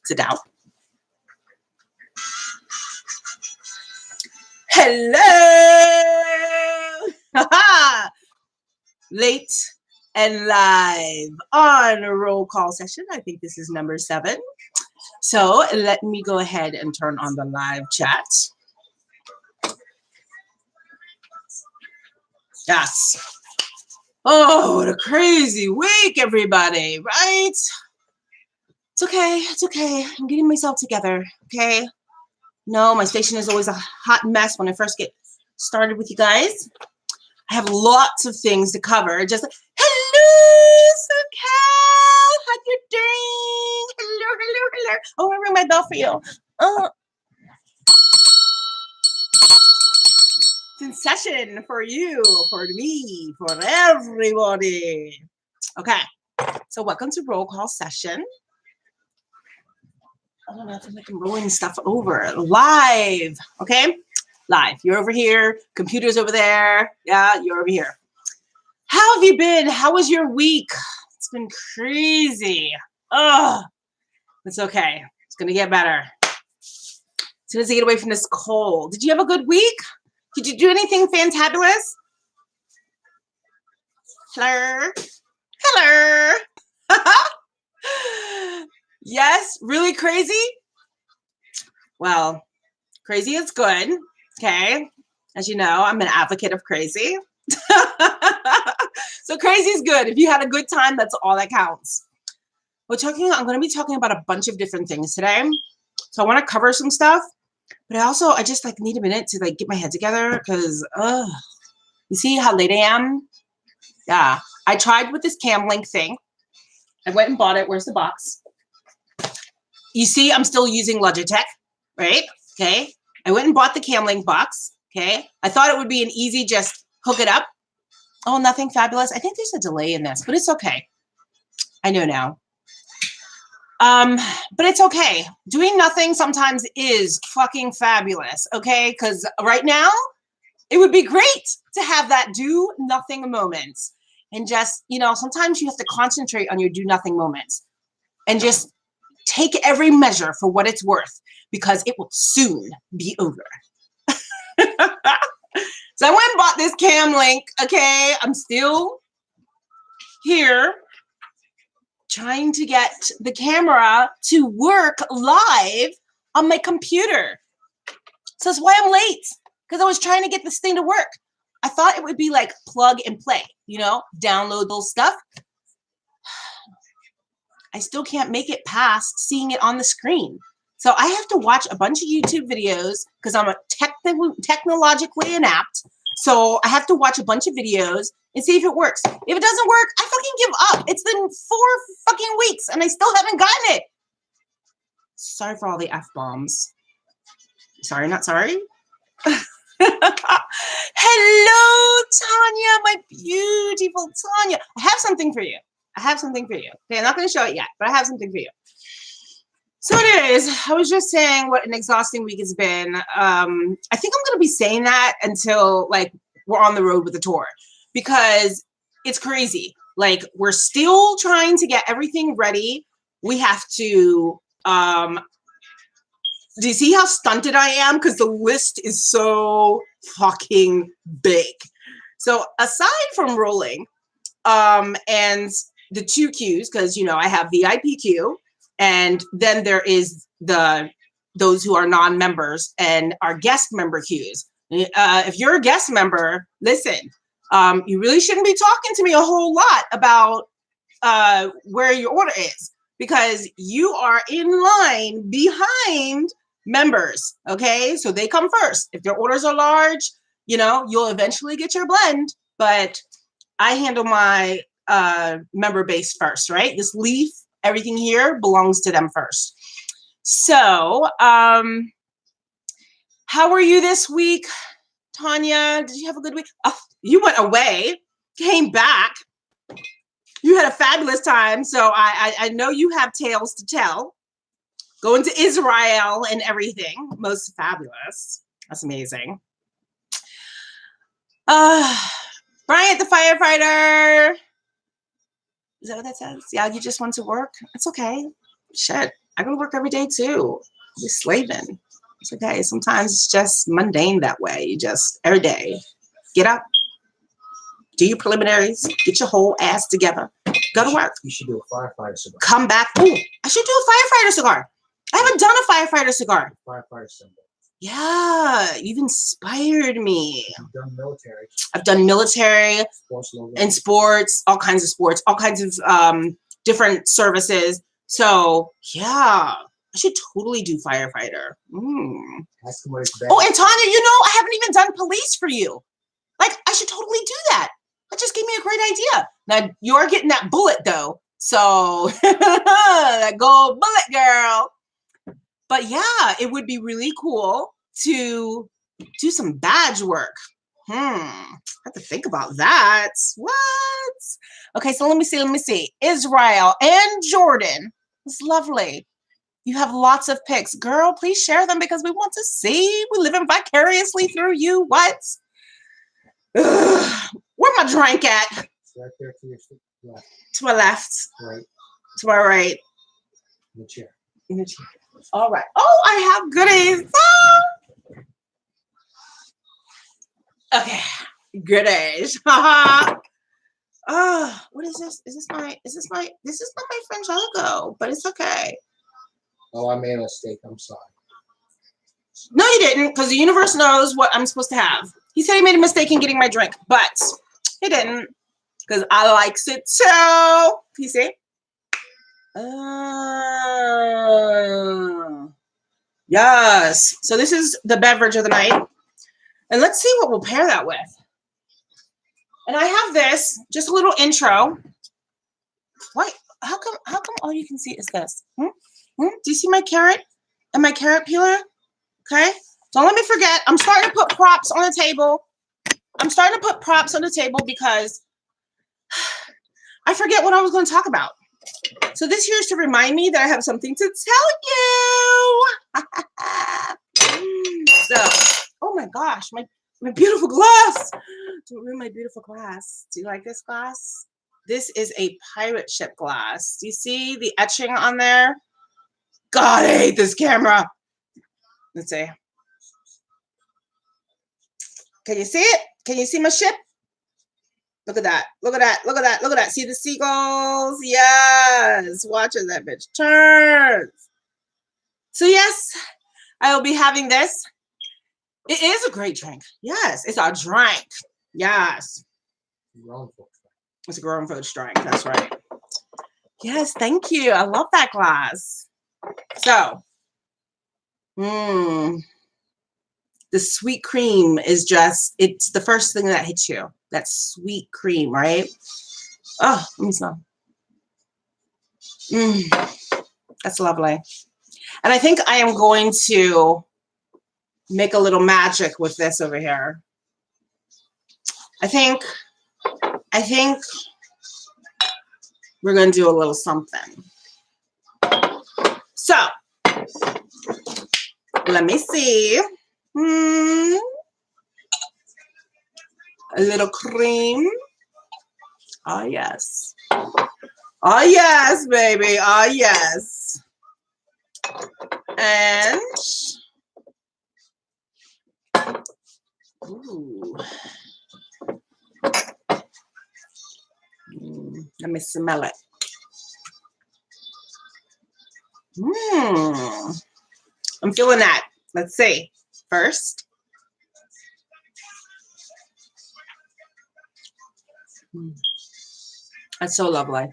Sit down. Hello! Late and live on a roll call session. I think this is number 7. So let me go ahead and turn on the live chat. Yes. Oh, what a crazy week, everybody, right? It's okay. It's okay. I'm getting myself together, okay? No, my station is always a hot mess when I first get started with you guys. I have lots of things to cover. Just like, hello, SoCal. How you doing? Hello, hello, hello. Oh, I ring my bell for you. It's in session for you, for me, for everybody. Okay, so welcome to roll call session. I don't know if I'm rolling stuff over live. Okay, live. You're over here. Computer's over there. Yeah, you're over here. How have you been? How was your week? It's been crazy. Oh, it's okay. It's gonna get better as soon as I get away from this cold. Did you have a good week? Did you do anything fantabulous? Hello? Hello? Yes? Really crazy? Well, crazy is good. Okay. As you know, I'm an advocate of crazy. So crazy is good. If you had a good time, that's all that counts. I'm going to be talking about a bunch of different things today. So I want to cover some stuff, but I just need a minute to get my head together because, you see how late I am? Yeah. I tried with this cam link thing. I went and bought it. Where's the box? You see, I'm still using Logitech, right? Okay. I went and bought the cam link box. Okay. I thought it would be an easy, just hook it up. Oh, nothing fabulous. I think there's a delay in this, but it's okay. I know now. But it's okay. Doing nothing sometimes is fucking fabulous. Okay. Because right now it would be great to have that do nothing moments and just, sometimes you have to concentrate on your do nothing moments and just take every measure for what it's worth because it will soon be over. So I went and bought this cam link. Okay. I'm still here trying to get the camera to work live on my computer. So that's why I'm late, because I was trying to get this thing to work. I thought it would be like plug and play, download those stuff. I still can't make it past seeing it on the screen. So I have to watch a bunch of YouTube videos because I'm technologically inept. So I have to watch a bunch of videos and see if it works. If it doesn't work, I fucking give up. It's been 4 fucking weeks and I still haven't gotten it. Sorry for all the F-bombs. Sorry, not sorry. Hello, Tanya, my beautiful Tanya. I have something for you. Okay, I'm not going to show it yet, but I have something for you. So anyways, I was just saying what an exhausting week has been. I think I'm going to be saying that until we're on the road with the tour because it's crazy. We're still trying to get everything ready. We have to, do you see how stunted I am? Because the list is so fucking big. So aside from rolling, and the 2 queues, because I have VIP queue, and then there is those who are non-members and our guest member queues. If you're a guest member, listen, you really shouldn't be talking to me a whole lot about where your order is because you are in line behind members. Okay, so they come first. If their orders are large, you'll eventually get your blend, but I handle my member base first, right? This leaf, everything here belongs to them first. So, how were you this week, Tanya? Did you have a good week? Oh, you went away, came back. You had a fabulous time. So I know you have tales to tell. Going to Israel and everything. Most fabulous. That's amazing. Bryant the firefighter. Is that what that says? Yeah, you just went to work. It's okay. Shit, I go to work every day too. You're slaving. It's okay. Sometimes it's just mundane that way. You just every day get up, do your preliminaries, get your whole ass together, go to work. You should do a firefighter cigar. Come back. Ooh, I should do a firefighter cigar. I haven't done a firefighter cigar. Firefighter symbol. Yeah, you've inspired me. You've done military. I've done military Sports logo. and sports, all kinds of sports, all kinds of different services. So yeah, I should totally do firefighter. Ask him what his best. Oh, and Tanya, you know, I haven't even done police for you. Like, I should totally do that. That just gave me a great idea. Now, you're getting that bullet, though. So, that gold bullet, girl. But yeah, it would be really cool to do some badge work. I have to think about that. What? Okay, so let me see. Israel and Jordan. It's lovely. You have lots of pics. Girl, please share them because we want to see. We're living vicariously through you. What? Ugh. Where my drink at? It's right there to your left. To my left. Right. To my right. In the chair. In the chair. All right. Oh, I have goodies. Okay. Goodies. Oh, what is this? This is not my Frangelico, but it's okay. Oh, I made a mistake. I'm sorry. No, you didn't, because the universe knows what I'm supposed to have. He said he made a mistake in getting my drink, but he didn't, because I likes it too. You see? Yes. So this is the beverage of the night. And let's see what we'll pair that with. And I have this, just a little intro. What? How come all you can see is this? Do you see my carrot and my carrot peeler? Okay. Don't let me forget. I'm starting to put props on the table. Because I forget what I was going to talk about. So this here is to remind me that I have something to tell you. So, oh my gosh, my beautiful glass. Don't ruin my beautiful glass. Do you like this glass? This is a pirate ship glass. Do you see the etching on there? God, I hate this camera. Let's see. Can you see it? Can you see my ship? Look at that. Look at that. Look at that. Look at that. See the seagulls? Yes. Watch as that bitch turns. So yes, I will be having this. It is a great drink. Yes, it's a drink. Yes. It's a grown folks drink. That's right. Yes, thank you. I love that glass. So, the sweet cream is just, it's the first thing that hits you. That sweet cream, right? Oh, let me smell. That's lovely. And I think I am going to make a little magic with this over here. I think we're going to do a little something. So, let me see. A little cream. Oh, yes. Oh, yes, baby. Oh, yes. And, ooh. Let me smell it. I'm feeling that. Let's see. First. That's so lovely.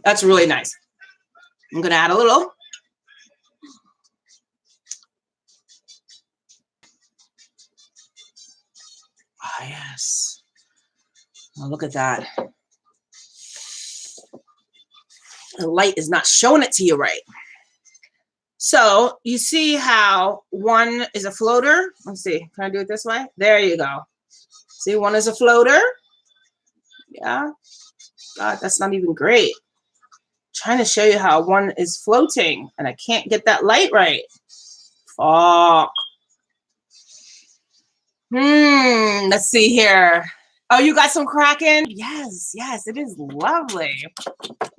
That's really nice. I'm going to add a little. Ah, yes. Oh, look at that. The light is not showing it to you right. So you see how one is a floater? Let's see. Can I do it this way? There you go. See, one is a floater. Yeah. God, that's not even great. I'm trying to show you how one is floating, and I can't get that light right. Fuck. Let's see here. Oh, you got some Kraken? Yes, yes, it is lovely.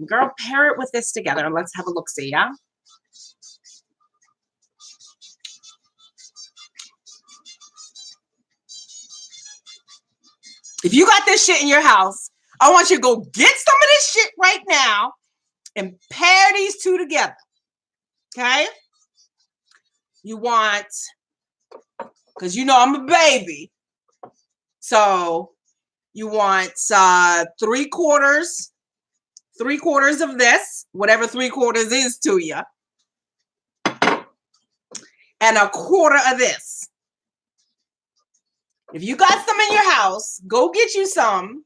Girl, pair it with this together. Let's have a look-see, yeah? If you got this shit in your house, I want you to go get some of this shit right now and pair these two together, okay? You want, because you know I'm a baby, so you want 3/4 of this, whatever 3/4 is to you, and 1/4 of this. If you got some in your house, go get you some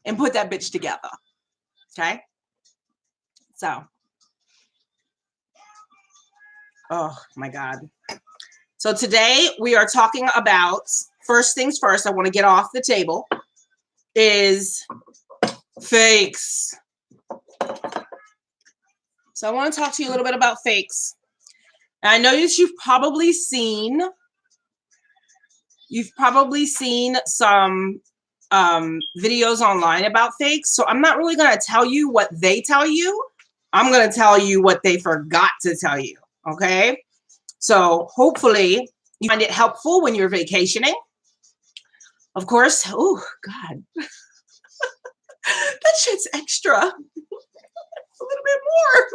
and put that bitch together, okay? So, oh my God. So today we are talking about, first things first, I want to get off the table, is fakes. So I want to talk to you a little bit about fakes. And I know that you've probably seen some videos online about fakes. So I'm not really going to tell you what they tell you. I'm going to tell you what they forgot to tell you. Okay. So hopefully you find it helpful when you're vacationing. Of course. Oh, God. That shit's extra. A little bit more.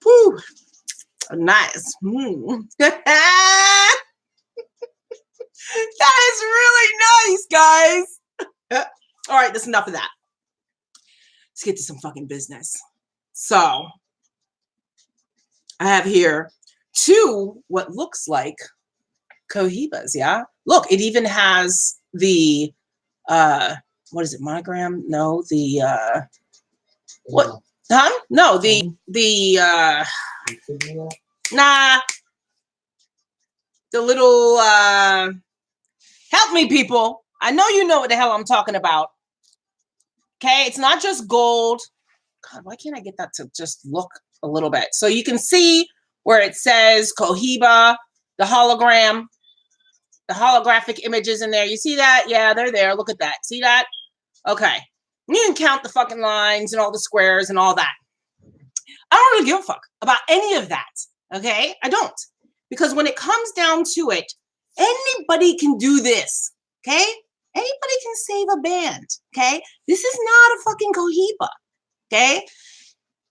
Whew. Nice. That is really nice, guys. All right, that's enough of that. Let's get to some fucking business. So I have here 2 what looks like Cohibas, yeah? Look, it even has the what is it, monogram? No, the what? Huh? No, the nah, the little help me, people. I know you know what the hell I'm talking about. Okay, it's not just gold. God, why can't I get that to just look a little bit? So you can see where it says Cohiba, the hologram, the holographic images in there. You see that? Yeah, they're there. Look at that. See that? Okay. You can count the fucking lines and all the squares and all that. I don't really give a fuck about any of that. Okay? I don't. Because when it comes down to it, anybody can do this. Okay? Anybody can save a band. Okay? This is not a fucking Cohiba. Okay?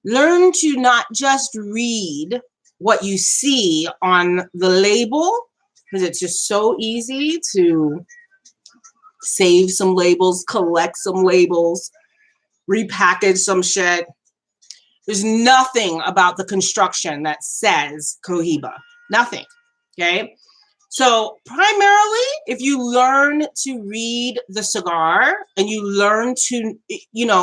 Learn to not just read what you see on the label, because it's just so easy to save some labels, collect some labels, repackage some shit. There's nothing about the construction that says Cohiba. Nothing. Okay? So primarily, if you learn to read the cigar and you learn to,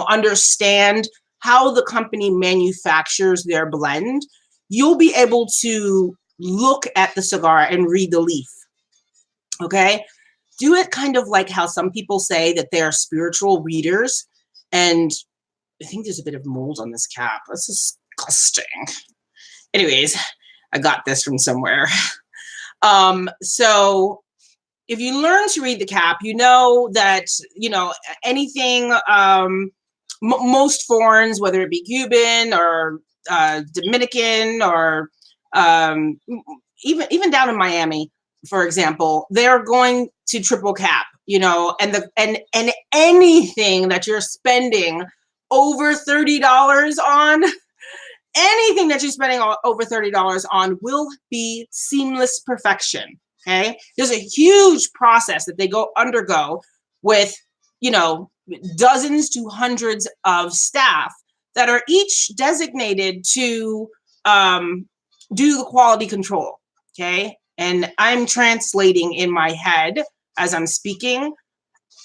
understand how the company manufactures their blend, you'll be able to look at the cigar and read the leaf. Okay? Do it kind of like how some people say that they are spiritual readers. And I think there's a bit of mold on this cap. That's disgusting. Anyways, I got this from somewhere. So if you learn to read the cap, you know that, anything, most foreigns, whether it be Cuban or Dominican or even down in Miami, for example, they're going to triple cap, and anything that you're spending over $30 on, anything that you're spending over $30 on will be seamless perfection. Okay, there's a huge process that they undergo with, dozens to hundreds of staff that are each designated to do the quality control. Okay, and I'm translating in my head as I'm speaking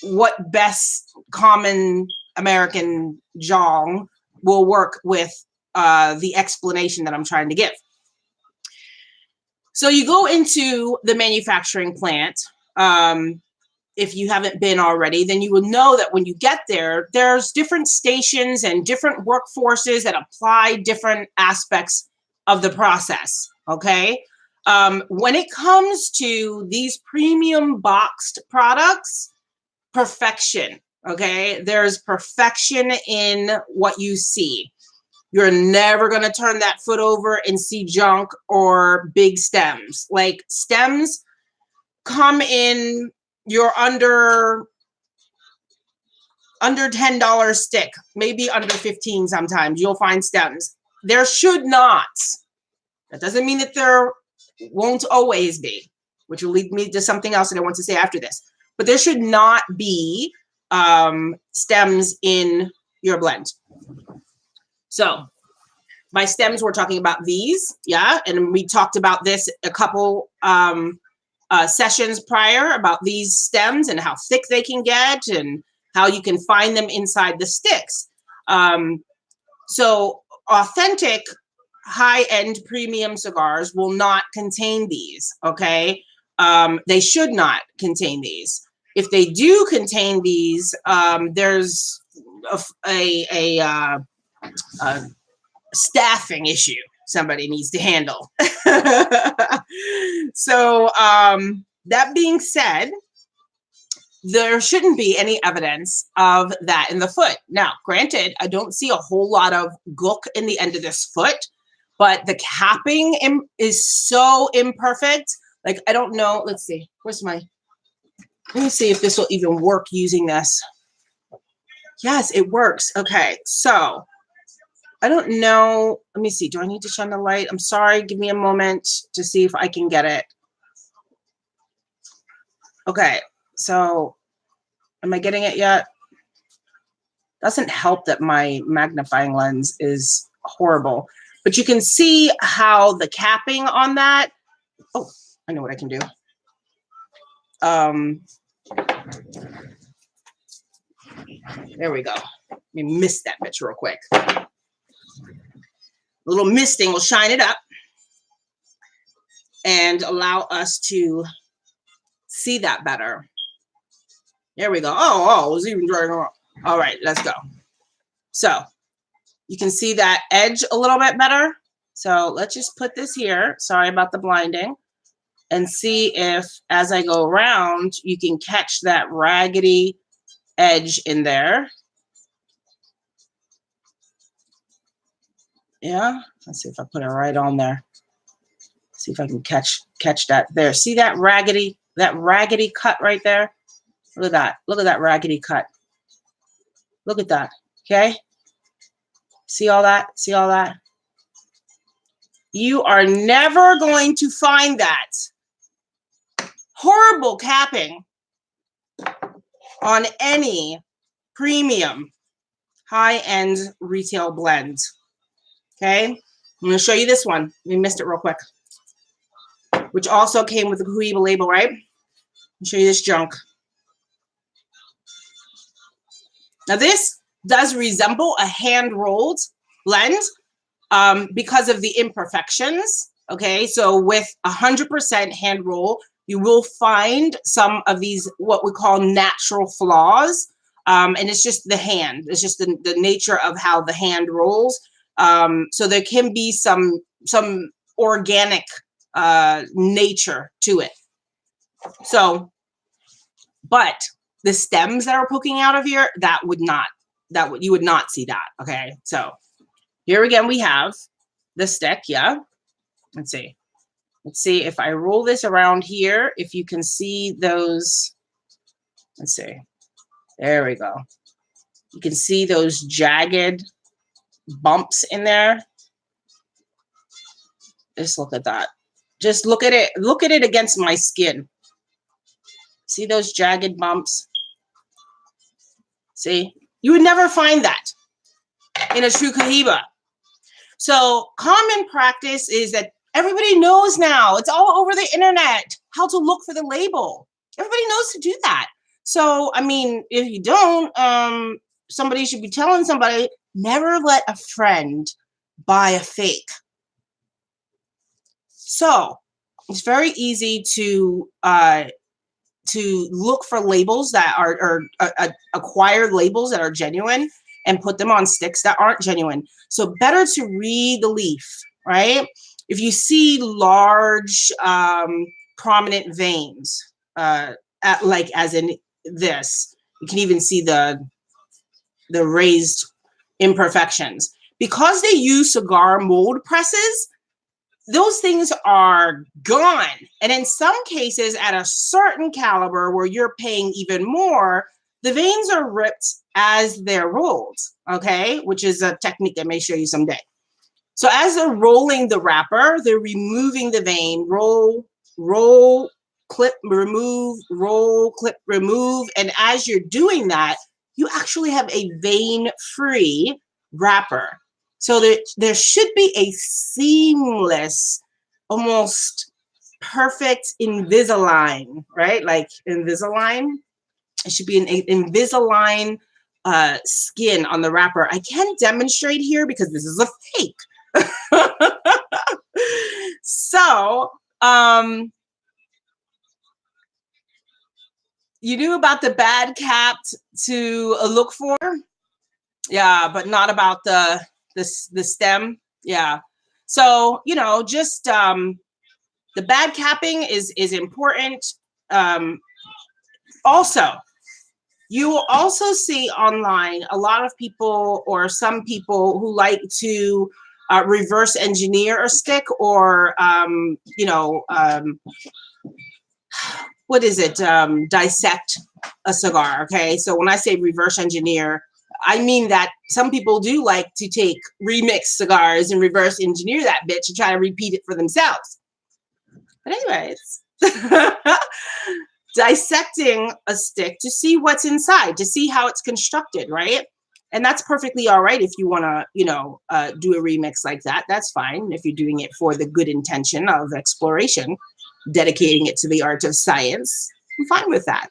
what best common American jargon will work with the explanation that I'm trying to give. So you go into the manufacturing plant. If you haven't been already, then you will know that when you get there, there's different stations and different workforces that apply different aspects of the process. Okay. When it comes to these premium boxed products, perfection, okay? There's perfection in what you see. You're never going to turn that foot over and see junk or big stems. Like stems come in, you're under $10 stick, maybe under 15 sometimes. You'll find stems. There should not. That doesn't mean that there won't always be, which will lead me to something else that I want to say after this. But there should not be stems in your blend. So by stems, we're talking about these, yeah? And we talked about this a couple sessions prior about these stems and how thick they can get and how you can find them inside the sticks. So authentic high-end premium cigars will not contain these, okay? They should not contain these. If they do contain these, there's a staffing issue somebody needs to handle. So that being said, there shouldn't be any evidence of that in the foot. Now, granted, I don't see a whole lot of gook in the end of this foot, but the capping is so imperfect. Like, I don't know. Let's see. Let me see if this will even work using this. Yes, it works. Okay, so I don't know. Let me see. Do I need to shine the light? I'm sorry. Give me a moment to see if I can get it. Okay, so am I getting it yet? Doesn't help that my magnifying lens is horrible, but you can see how the capping on that. Oh, I know what I can do. There we go. Let me mist that bitch real quick. A little misting will shine it up and allow us to see that better. There we go. Oh, it was even drying off. All right, let's go. So you can see that edge a little bit better. So let's just put this here. Sorry about the blinding. And see if, as I go around, you can catch that raggedy edge in there. Yeah, let's see if I put it right on there. See if I can catch that there. See that raggedy cut right there? Look at that. Look at that raggedy cut. Look at that. Okay? See all that? See all that? You are never going to find that horrible capping on any premium high-end retail blend. Okay? I'm going to show you this one. We missed it real quick. Which also came with the Cohiba label, right? I'll show you this junk. Now this does resemble a hand-rolled blend because of the imperfections. Okay, so with 100% hand roll, you will find some of these what we call natural flaws, and it's just the hand. It's just the nature of how the hand rolls. So there can be some organic nature to it. So, but the stems that are poking out of here, you would not see that. Okay, so here again we have the stick. Yeah, let's see if I roll this around here, if you can see those. Let's see, there we go. You can see those jagged bumps in there. Just look at that. Just look at it. Look at it against my skin. See those jagged bumps? See? You would never find that in a true Cohiba. So common practice is that everybody knows now. It's all over the internet how to look for the label. Everybody knows to do that. So, I mean, if you don't, somebody should be telling somebody, never let a friend buy a fake. So it's very easy to look for labels that are acquired labels that are genuine and put them on sticks that aren't genuine. So better to read the leaf, right? if you see large, prominent veins, like as in this, you can even see the raised imperfections. Because they use cigar mold presses, those things are gone. And in some cases, at a certain caliber where you're paying even more, the veins are ripped as they're rolled, okay? Which is a technique I may show you someday. So as they're rolling the wrapper, they're removing the vein, roll, clip, remove, roll, clip, remove. And as you're doing that, you actually have a vein-free wrapper. So there should be a seamless, almost perfect Invisalign, right? Like Invisalign. It should be an Invisalign skin on the wrapper. I can't demonstrate here because this is a fake. So, you knew about the bad cap to look for, yeah, but not about the stem, yeah. So just the bad capping is important. Also, you will also see online a lot of people or some people who like to reverse engineer a stick or what is it? Dissect a cigar. Okay. So when I say reverse engineer, I mean that some people do like to take remix cigars and reverse engineer that bitch and try to repeat it for themselves. But anyways, dissecting a stick to see what's inside, to see how it's constructed, right? And that's perfectly all right if you want to, do a remix like that. That's fine if you're doing it for the good intention of exploration, dedicating it to the art of science. I'm fine with that.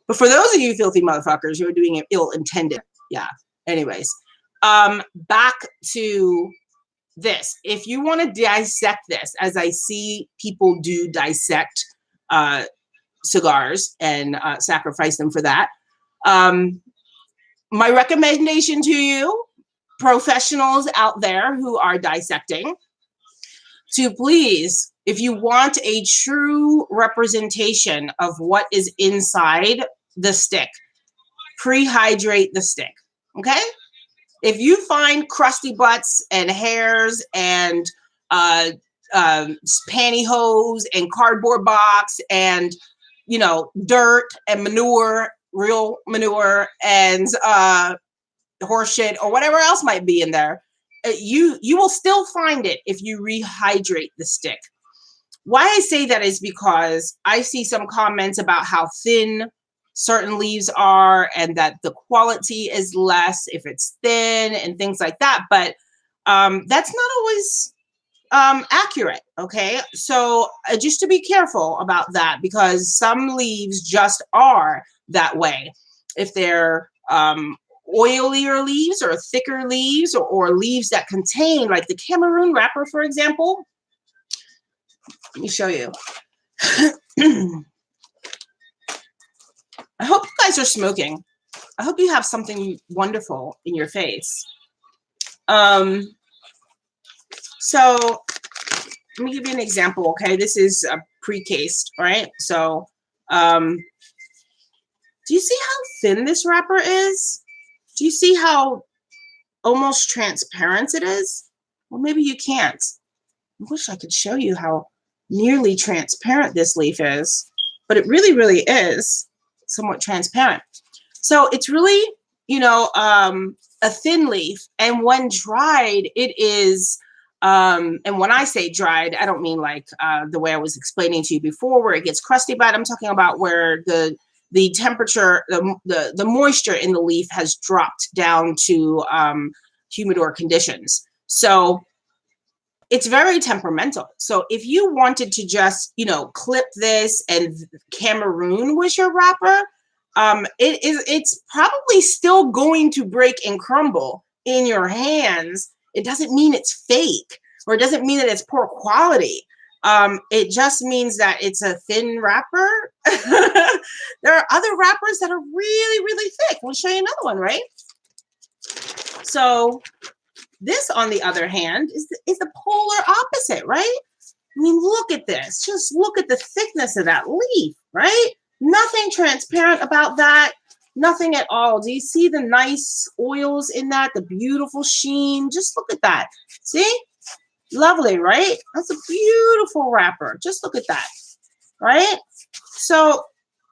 But for those of you filthy motherfuckers who are doing it ill-intended, yeah. Anyways, back to this. If you want to dissect this, as I see people do dissect cigars and sacrifice them for that, my recommendation to you, professionals out there who are dissecting, to please, if you want a true representation of what is inside the stick, prehydrate the stick, okay? If you find crusty butts and hairs and pantyhose and cardboard box and, dirt and manure, real manure and horse shit or whatever else might be in there, you will still find it if you rehydrate the stick. Why I say that is because I see some comments about how thin certain leaves are and that the quality is less if it's thin and things like that. But that's not always accurate. Okay. So just to be careful about that, because some leaves just are that way. If they're oilier leaves or thicker leaves or leaves that contain, like the Cameroon wrapper, for example. Let me show you. I hope you guys are smoking. I hope you have something wonderful in your face. So let me give you an example, okay? This is pre-cased, right? So do you see how thin this wrapper is? Do you see how almost transparent it is? Well, maybe you can't. I wish I could show you how nearly transparent this leaf is, but it really, really is somewhat transparent. So it's really, a thin leaf, and when dried, it is, and when I say dried, I don't mean like the way I was explaining to you before, where it gets crusty, but I'm talking about where the temperature, the moisture in the leaf has dropped down to humidor conditions. So it's very temperamental. So if you wanted to just, clip this and Cameroon was your wrapper, it's probably still going to break and crumble in your hands. It doesn't mean it's fake, or it doesn't mean that it's poor quality. It just means that it's a thin wrapper. There are other wrappers that are really, really thick. I'll show you another one, right? So This, on the other hand, is the polar opposite, right? I mean, look at this. Just look at the thickness of that leaf, right? Nothing transparent about that. Nothing at all. Do you see the nice oils in that? The beautiful sheen. Just look at that. See? Lovely, right? That's a beautiful wrapper. Just look at that, right? So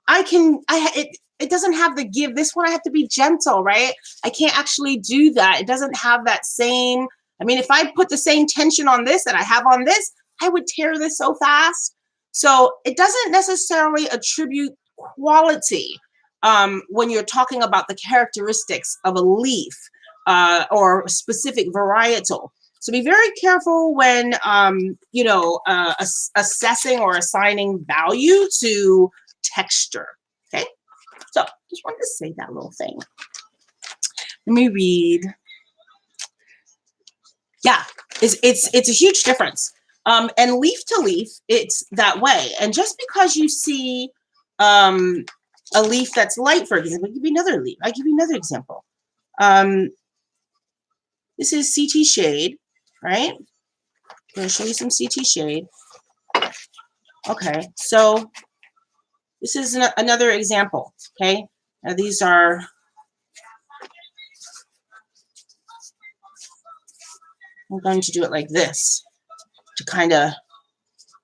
it doesn't have the give. This one I have to be gentle, right? I can't actually do that. It doesn't have that same, I mean, if I put the same tension on this that I have on this, I would tear this so fast. So it doesn't necessarily attribute quality when you're talking about the characteristics of a leaf or a specific varietal. So be very careful when, assessing or assigning value to texture, okay? So just wanted to say that little thing. Let me read. Yeah, it's a huge difference. And leaf to leaf, it's that way. And just because you see a leaf that's light, for example, I'll give you another leaf. I'll give you another example. This is CT shade, right? I'm going to show you some CT shade. Okay, so this is another example, okay? Now these are, I'm going to do it like this to kind of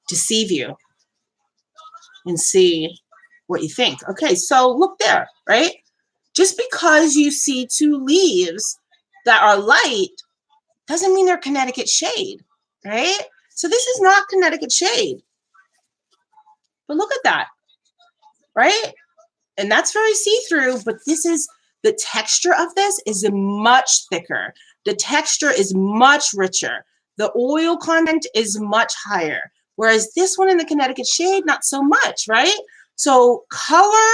deceive you and see what you think. Okay, so look there, right? Just because you see two leaves that are light doesn't mean they're Connecticut shade, right? So this is not Connecticut shade. But look at that, right? And that's very see-through, but this is, the texture of this is much thicker. The texture is much richer. The oil content is much higher. Whereas this one in the Connecticut shade, not so much, right? So color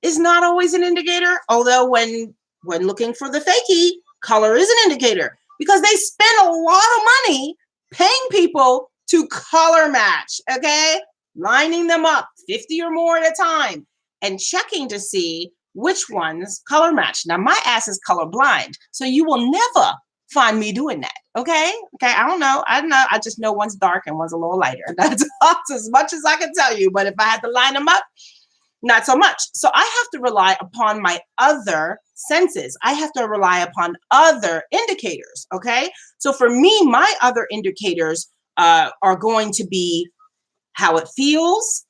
is not always an indicator, although when looking for the fakie, color is an indicator because they spend a lot of money paying people to color match, okay? Lining them up 50 or more at a time and checking to see which ones color match. Now, my ass is colorblind, so you will never find me doing that, okay? Okay, I don't know. I just know one's dark and one's a little lighter. That's as much as I can tell you, but if I had to line them up, not so much. So I have to rely upon my other senses. I have to rely upon other indicators, okay? So for me, my other indicators are going to be how it feels,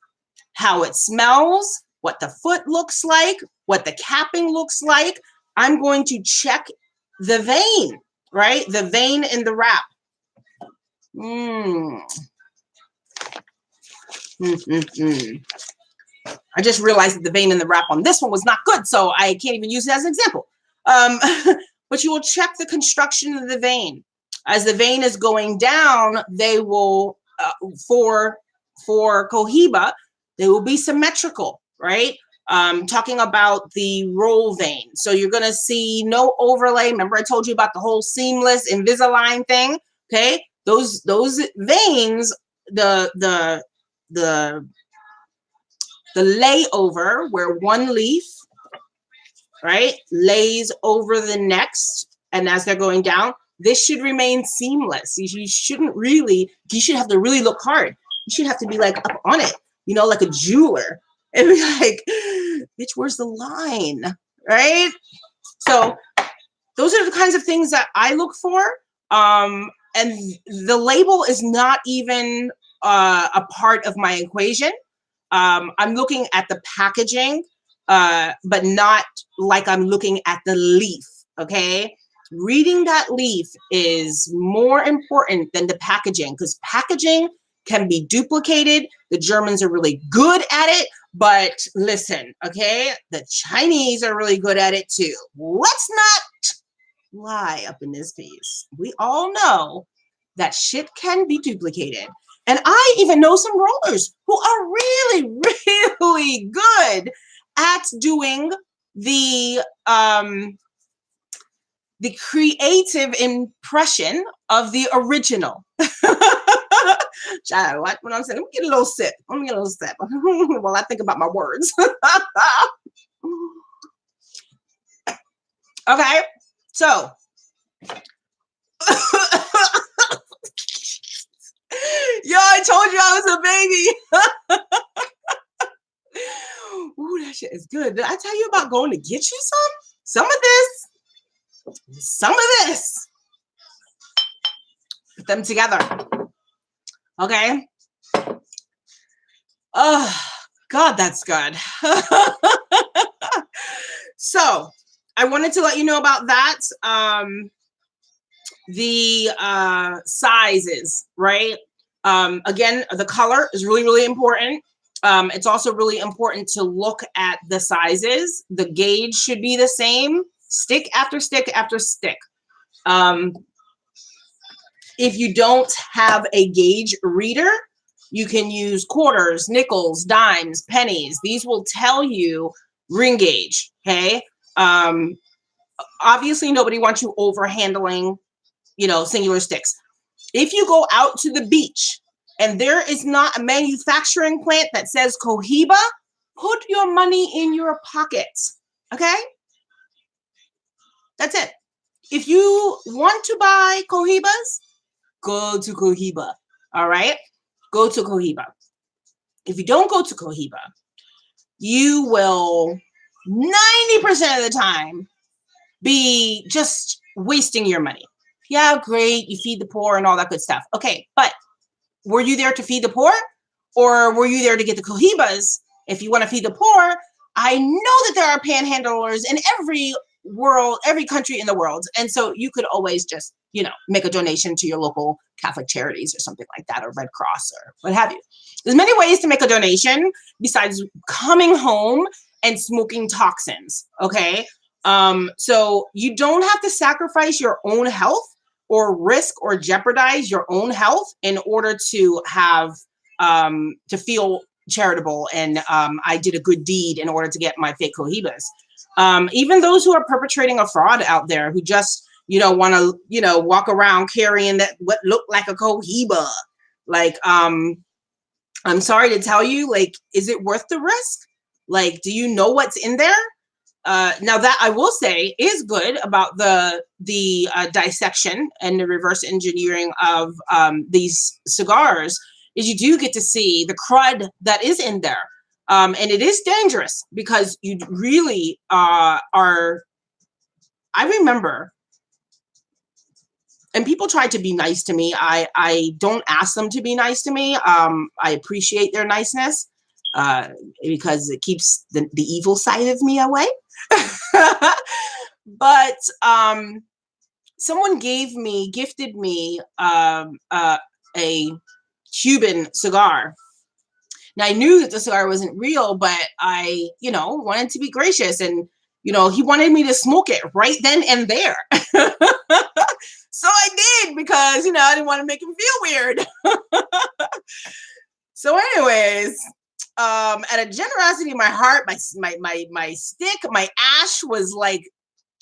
how it smells, what the foot looks like, what the capping looks like. I'm going to check the vein, right? The vein in the wrap. I just realized that the vein in the wrap on this one was not good, so I can't even use it as an example. But you will check the construction of the vein. As the vein is going down, they will, for Cohiba, they will be symmetrical, right? Talking about the roll vein. So you're going to see no overlay. Remember I told you about the whole seamless Invisalign thing, okay? Those veins, the layover where one leaf, right, lays over the next, and as they're going down, this should remain seamless. You shouldn't really, you should have to really look hard. You should have to be like up on it, you know, like a jeweler, and be like, bitch, where's the line, right? So those are the kinds of things that I look for. And the label is not even a part of my equation. I'm looking at the packaging, but not like I'm looking at the leaf, okay? Reading that leaf is more important than the packaging because packaging can be duplicated. The Germans are really good at it, but listen, okay? The Chinese are really good at it too. Let's not lie up in this piece. We all know that shit can be duplicated. And I even know some rollers who are really, really good at doing the creative impression of the original. Child, what I'm saying? Let me get a little sip. While I think about my words. Okay, so told you I was a baby. Ooh, that shit is good. Did I tell you about going to get you some? Some of this. Some of this. Put them together. Okay. Oh, God, that's good. So I wanted to let you know about that. The sizes, right? Again, the color is really, really important. It's also really important to look at the sizes. The gauge should be the same, stick after stick after stick. If you don't have a gauge reader, you can use quarters, nickels, dimes, pennies. These will tell you ring gauge, okay? Obviously, nobody wants you overhandling, you know, singular sticks. If you go out to the beach and there is not a manufacturing plant that says Cohiba, put your money in your pockets, okay? That's it. If you want to buy Cohibas, go to Cohiba, all right? Go to Cohiba. If you don't go to Cohiba, you will 90% of the time be just wasting your money. Yeah, great, you feed the poor and all that good stuff. Okay, but were you there to feed the poor? Or were you there to get the Cohibas? If you want to feed the poor, I know that there are panhandlers in every country in the world. And so you could always just, you know, make a donation to your local Catholic charities or something like that, or Red Cross or what have you. There's many ways to make a donation besides coming home and smoking toxins, okay? So you don't have to sacrifice your own health or risk or jeopardize your own health in order to have, to feel charitable and I did a good deed in order to get my fake Cohibas. Even those who are perpetrating a fraud out there who just, you know, want to, you know, walk around carrying that what looked like a Cohiba. Like, I'm sorry to tell you, like, is it worth the risk? Like, do you know what's in there? Now that I will say is good about the dissection and the reverse engineering of these cigars is you do get to see the crud that is in there. And it is dangerous because you really are, I remember, and people try to be nice to me. I don't ask them to be nice to me. I appreciate their niceness because it keeps the evil side of me away. But someone gifted me a Cuban cigar. Now I knew that the cigar wasn't real, but I, you know, wanted to be gracious, and you know, he wanted me to smoke it right then and there. So I did because, you know, I didn't want to make him feel weird. So anyways, out of generosity in my heart, my stick, my ash was like,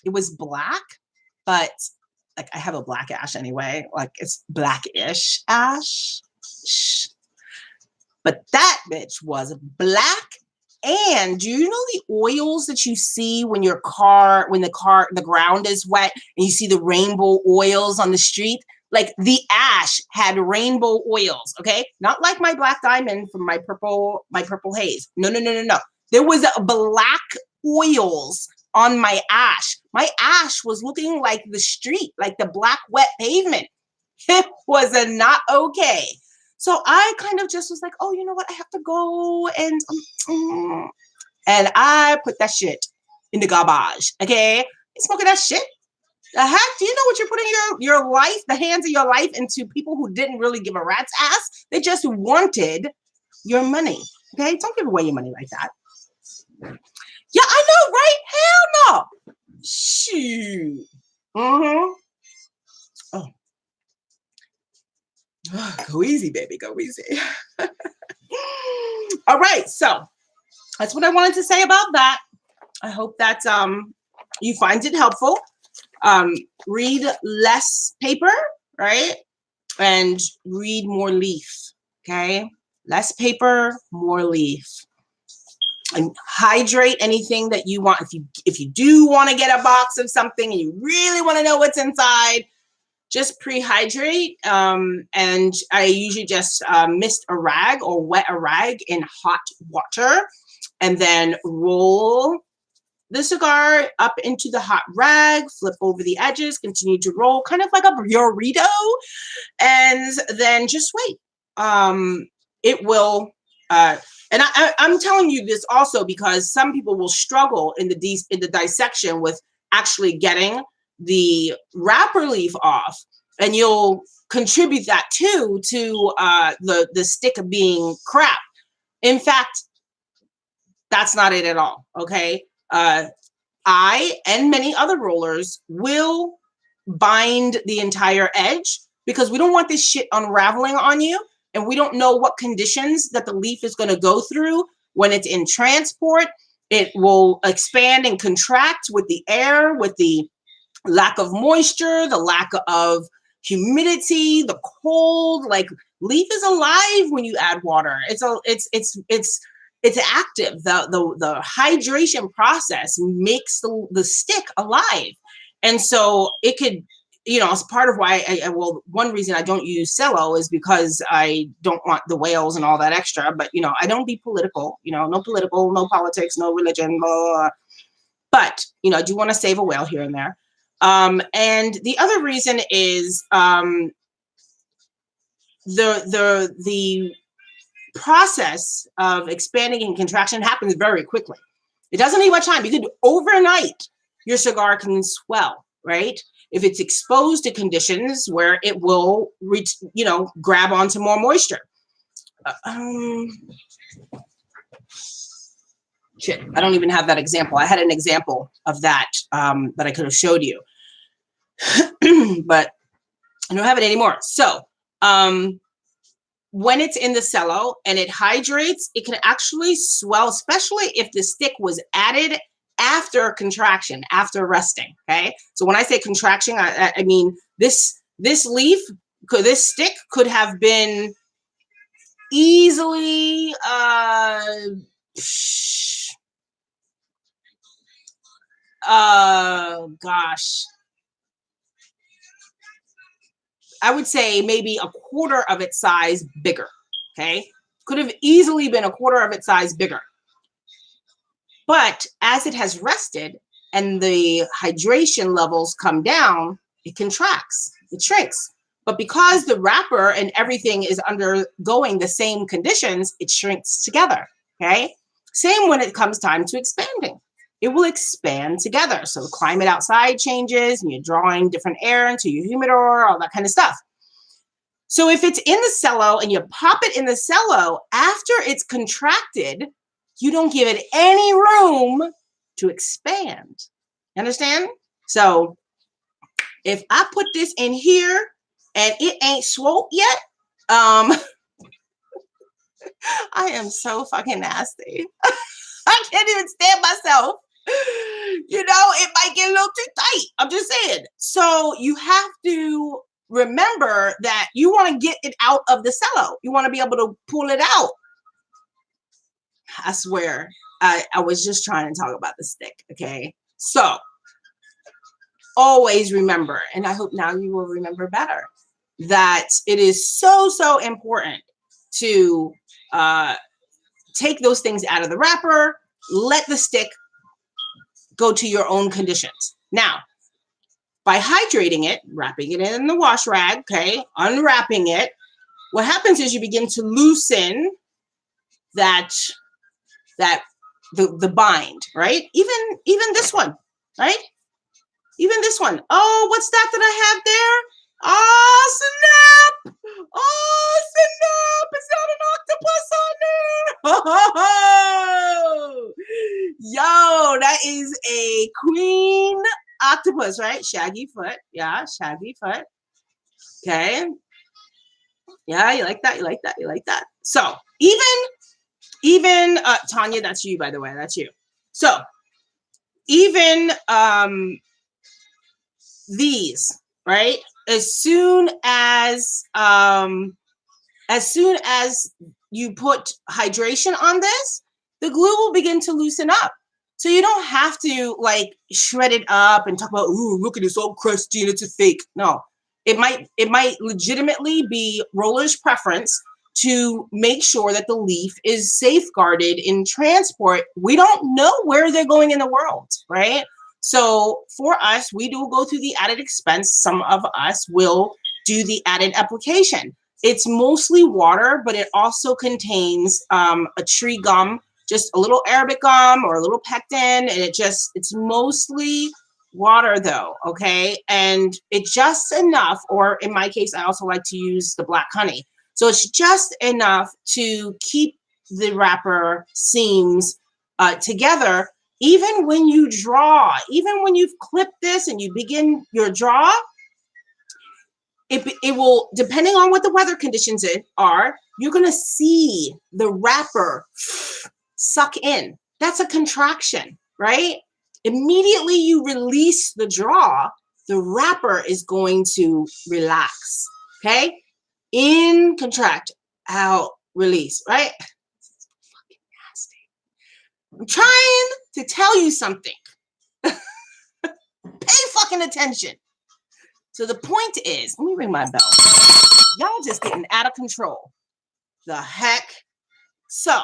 it was black, but like I have a black ash anyway, like it's blackish ash. But that bitch was black. And do you know the oils that you see when the ground is wet and you see the rainbow oils on the street? Like the ash had rainbow oils, okay? Not like my black diamond from my purple haze. No. There was black oils on my ash. My ash was looking like the street, like the black wet pavement. It was not okay. So I kind of just was like, oh, you know what? I have to go and I put that shit in the garbage. Okay, you smoking that shit? The heck? Do you know what you're putting your life, the hands of your life, into people who didn't really give a rat's ass? They just wanted your money. Okay, don't give away your money like that. Yeah, I know, right? Hell no. Shoot. Oh. Go easy, baby. Go easy. All right. So that's what I wanted to say about that. I hope that you find it helpful. Read less paper, right? And read more leaf. Okay. Less paper, more leaf. And hydrate anything that you want. If you do want to get a box of something and you really want to know what's inside, just prehydrate. And I usually just mist a rag or wet a rag in hot water and then roll the cigar up into the hot rag, flip over the edges, continue to roll kind of like a burrito, and then just wait. It will, and I'm telling you this also because some people will struggle in the dissection with actually getting the wrapper leaf off, and you'll contribute that too to the stick being crap. In fact, that's not it at all. Okay. I and many other rollers will bind the entire edge because we don't want this shit unraveling on you, and we don't know what conditions that the leaf is going to go through when it's in transport. It will expand and contract with the air, with the lack of moisture, the lack of humidity, the cold. Like, leaf is alive when you add water. It's active. The hydration process makes the stick alive. And so it could, it's part of why one reason I don't use cello is because I don't want the whales and all that extra, but I don't be political, no political, no politics, no religion, blah, blah, blah. But, I do want to save a whale here and there. And the other reason is the process of expanding and contraction happens very quickly. It doesn't need much time. You could overnight, your cigar can swell, right? If it's exposed to conditions where it will grab onto more moisture. Shit, I don't even have that example. I had an example of that that I could have showed you, but I don't have it anymore. So when it's in the cello and it hydrates, it can actually swell, especially if the stick was added after contraction, after resting. Okay. So when I say contraction, I mean this leaf, this stick could have been easily, gosh, I would say maybe a quarter of its size bigger. Okay. Could have easily been a quarter of its size bigger. But as it has rested and the hydration levels come down, it contracts, it shrinks. But because the wrapper and everything is undergoing the same conditions, it shrinks together. Okay. Same when it comes time to expanding. It will expand together. So the climate outside changes and you're drawing different air into your humidor, all that kind of stuff. So if it's in the cello and you pop it in the cello after it's contracted, you don't give it any room to expand. Understand? So if I put this in here and it ain't swole yet, I am so fucking nasty. I can't even stand myself. It might get a little too tight. I'm just saying. So you have to remember that you want to get it out of the cello. You want to be able to pull it out. I swear, I was just trying to talk about the stick. Okay. So always remember, and I hope now you will remember better, that it is so, so important to take those things out of the wrapper, let the stick go to your own conditions. Now, by hydrating it, wrapping it in the wash rag, okay, unwrapping it, what happens is you begin to loosen the bind, right? Even this one, right? Even this one. Oh, what's that I have there? Oh, snap! Oh, snap! Is that an octopus on there? Oh, yo, that is a queen octopus, right? Shaggy foot. Yeah, shaggy foot. Okay. Yeah, you like that? You like that? You like that? So even Tanya, that's you, by the way. That's you. So even these, right? As soon as you put hydration on this, the glue will begin to loosen up. So you don't have to like shred it up and talk about, ooh, look at this all crusty and it's a fake. No, it might legitimately be roller's preference to make sure that the leaf is safeguarded in transport. We don't know where they're going in the world, right? So for us, we do go through the added expense. Some of us will do the added application. It's mostly water, but it also contains a tree gum, just a little Arabic gum or a little pectin, and it's mostly water though, okay? And it's just enough, or in my case, I also like to use the black honey. So it's just enough to keep the wrapper seams together. Even when you draw, even when you've clipped this and you begin your draw, it will, depending on what the weather conditions are, you're going to see the wrapper suck in. That's a contraction, right? Immediately you release the draw, the wrapper is going to relax, okay? In, contract, out, release, right? Fucking nasty. I'm trying to tell you something. Pay fucking attention. So the point is, let me ring my bell. Y'all just getting out of control. The heck? So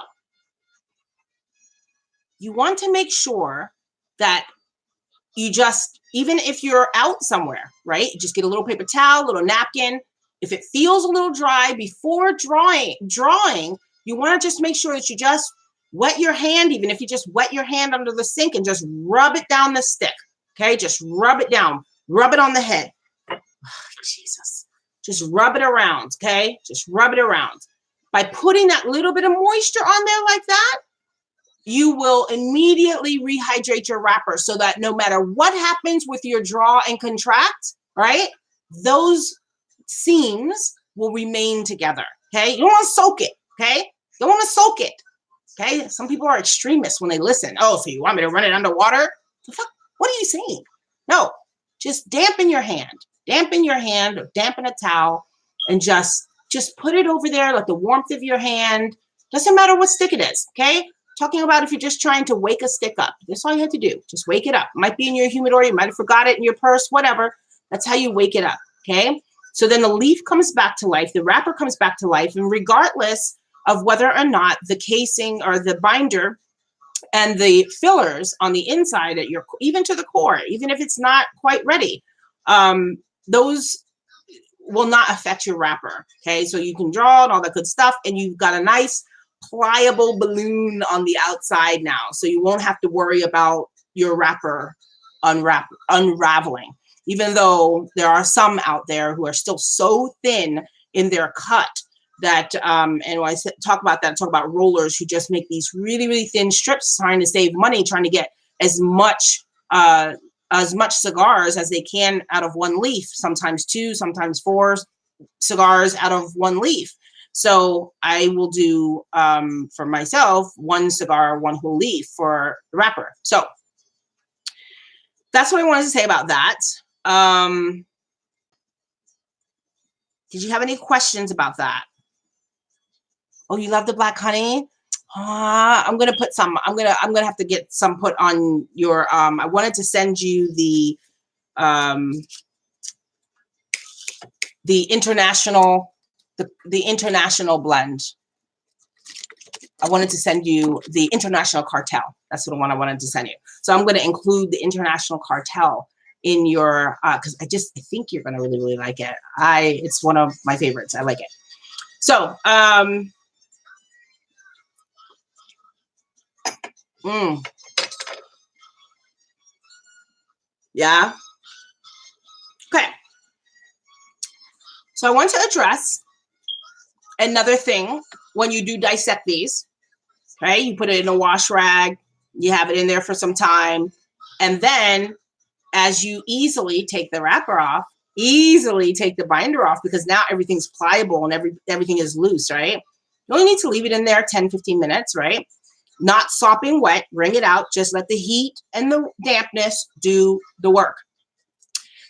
you want to make sure that you just, even if you're out somewhere, right? Just get a little paper towel, a little napkin. If it feels a little dry before drawing, you want to just make sure that you just wet your hand, even if you just wet your hand under the sink and just rub it down the stick, okay? Just rub it down, rub it on the head. Oh, Jesus, just rub it around, okay? Just rub it around. By putting that little bit of moisture on there like that, you will immediately rehydrate your wrapper so that no matter what happens with your draw and contract, right, those seams will remain together, okay? You don't want to soak it, okay? You don't want to soak it, okay? Some people are extremists when they listen. Oh, so you want me to run it underwater? The fuck? What are you saying? No, just dampen your hand. Dampen your hand or dampen a towel and just put it over there, like the warmth of your hand. Doesn't matter what stick it is, okay? Talking about if you're just trying to wake a stick up. That's all you have to do. Just wake it up. It might be in your humidor. You might have forgot it in your purse, whatever. That's how you wake it up, okay? So then the leaf comes back to life. The wrapper comes back to life. And regardless of whether or not the casing or the binder and the fillers on the inside at your, even to the core, even if it's not quite ready, those will not affect your wrapper, okay? So you can draw and all that good stuff, and you've got a nice pliable balloon on the outside now, so you won't have to worry about your wrapper unraveling, even though there are some out there who are still so thin in their cut that, and when I talk about that, I talk about rollers who just make these really, really thin strips, trying to save money, trying to get as much cigars as they can out of one leaf, sometimes 2, sometimes 4 cigars out of one leaf. So I will do, for myself, 1 cigar, 1 whole leaf for the wrapper. So that's what I wanted to say about that. Did you have any questions about that? Oh, you love the black honey? I'm gonna put some. I'm gonna have to get some put on your. I wanted to send you the international blend. I wanted to send you the International Cartel. That's the one I wanted to send you. So I'm going to include the International Cartel in your, because I think you're going to really, really like it. It's one of my favorites. I like it. So, yeah. Okay. So I want to address another thing when you do dissect these, right? You put it in a wash rag, you have it in there for some time, and then as you easily take the wrapper off, easily take the binder off, because now everything's pliable and everything is loose, right? You only need to leave it in there 10, 15 minutes, right? Not sopping wet, wring it out, just let the heat and the dampness do the work.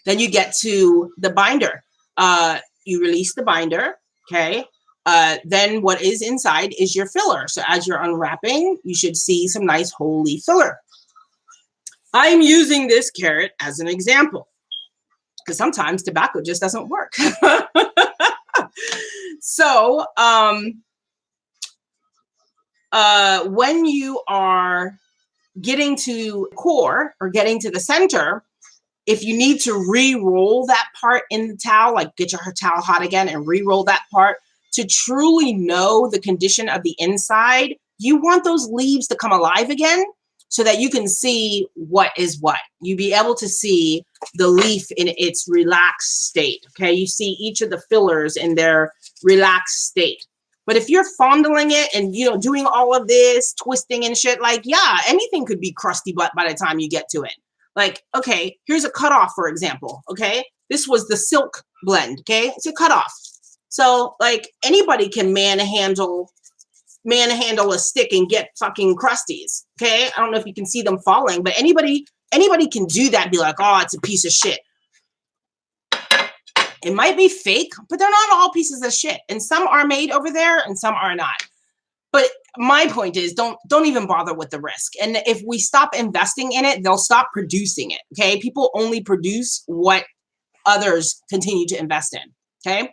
Then you get to the binder. You release the binder, okay? Then what is inside is your filler. So as you're unwrapping, you should see some nice whole leaf filler. I'm using this carrot as an example, because sometimes tobacco just doesn't work. So when you are getting to core or getting to the center, if you need to re-roll that part in the towel, like get your towel hot again and re-roll that part to truly know the condition of the inside, you want those leaves to come alive again so that you can see what is what. You be able to see the leaf in its relaxed state, okay? You see each of the fillers in their relaxed state. But if you're fondling it and, you know, doing all of this twisting and shit, like, yeah, anything could be crusty by the time you get to it. Like, okay, here's a cutoff, for example, okay? This was the silk blend, okay? It's a cutoff. So, like, anybody can manhandle a stick and get fucking crusties, okay? I don't know if you can see them falling, but anybody can do that and be like, oh, it's a piece of shit. It might be fake, but they're not all pieces of shit. And some are made over there and some are not. But my point is, don't even bother with the risk. And if we stop investing in it, they'll stop producing it, okay? People only produce what others continue to invest in, okay?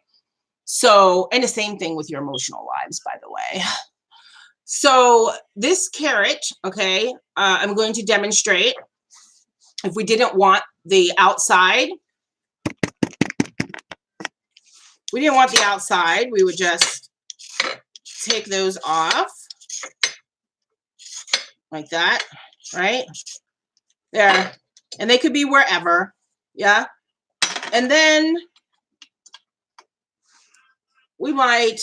So, and the same thing with your emotional lives, by the way. So this carrot, okay, I'm going to demonstrate. If we didn't want the outside, we would just take those off like that, right? There. And they could be wherever, yeah? And then we might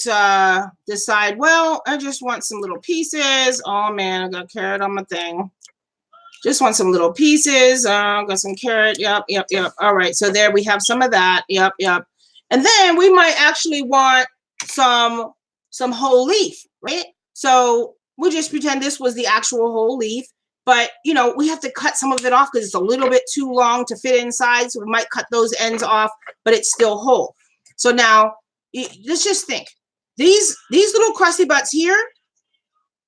decide, well, I just want some little pieces. Oh, man, I got carrot on my thing. Just want some little pieces. Got some carrot. Yep. All right, so there we have some of that. Yep. And then we might actually want some whole leaf, right? So we'll just pretend this was the actual whole leaf. But, you know, we have to cut some of it off because it's a little bit too long to fit inside. So we might cut those ends off, but it's still whole. So now, let's just think. These little crusty butts here,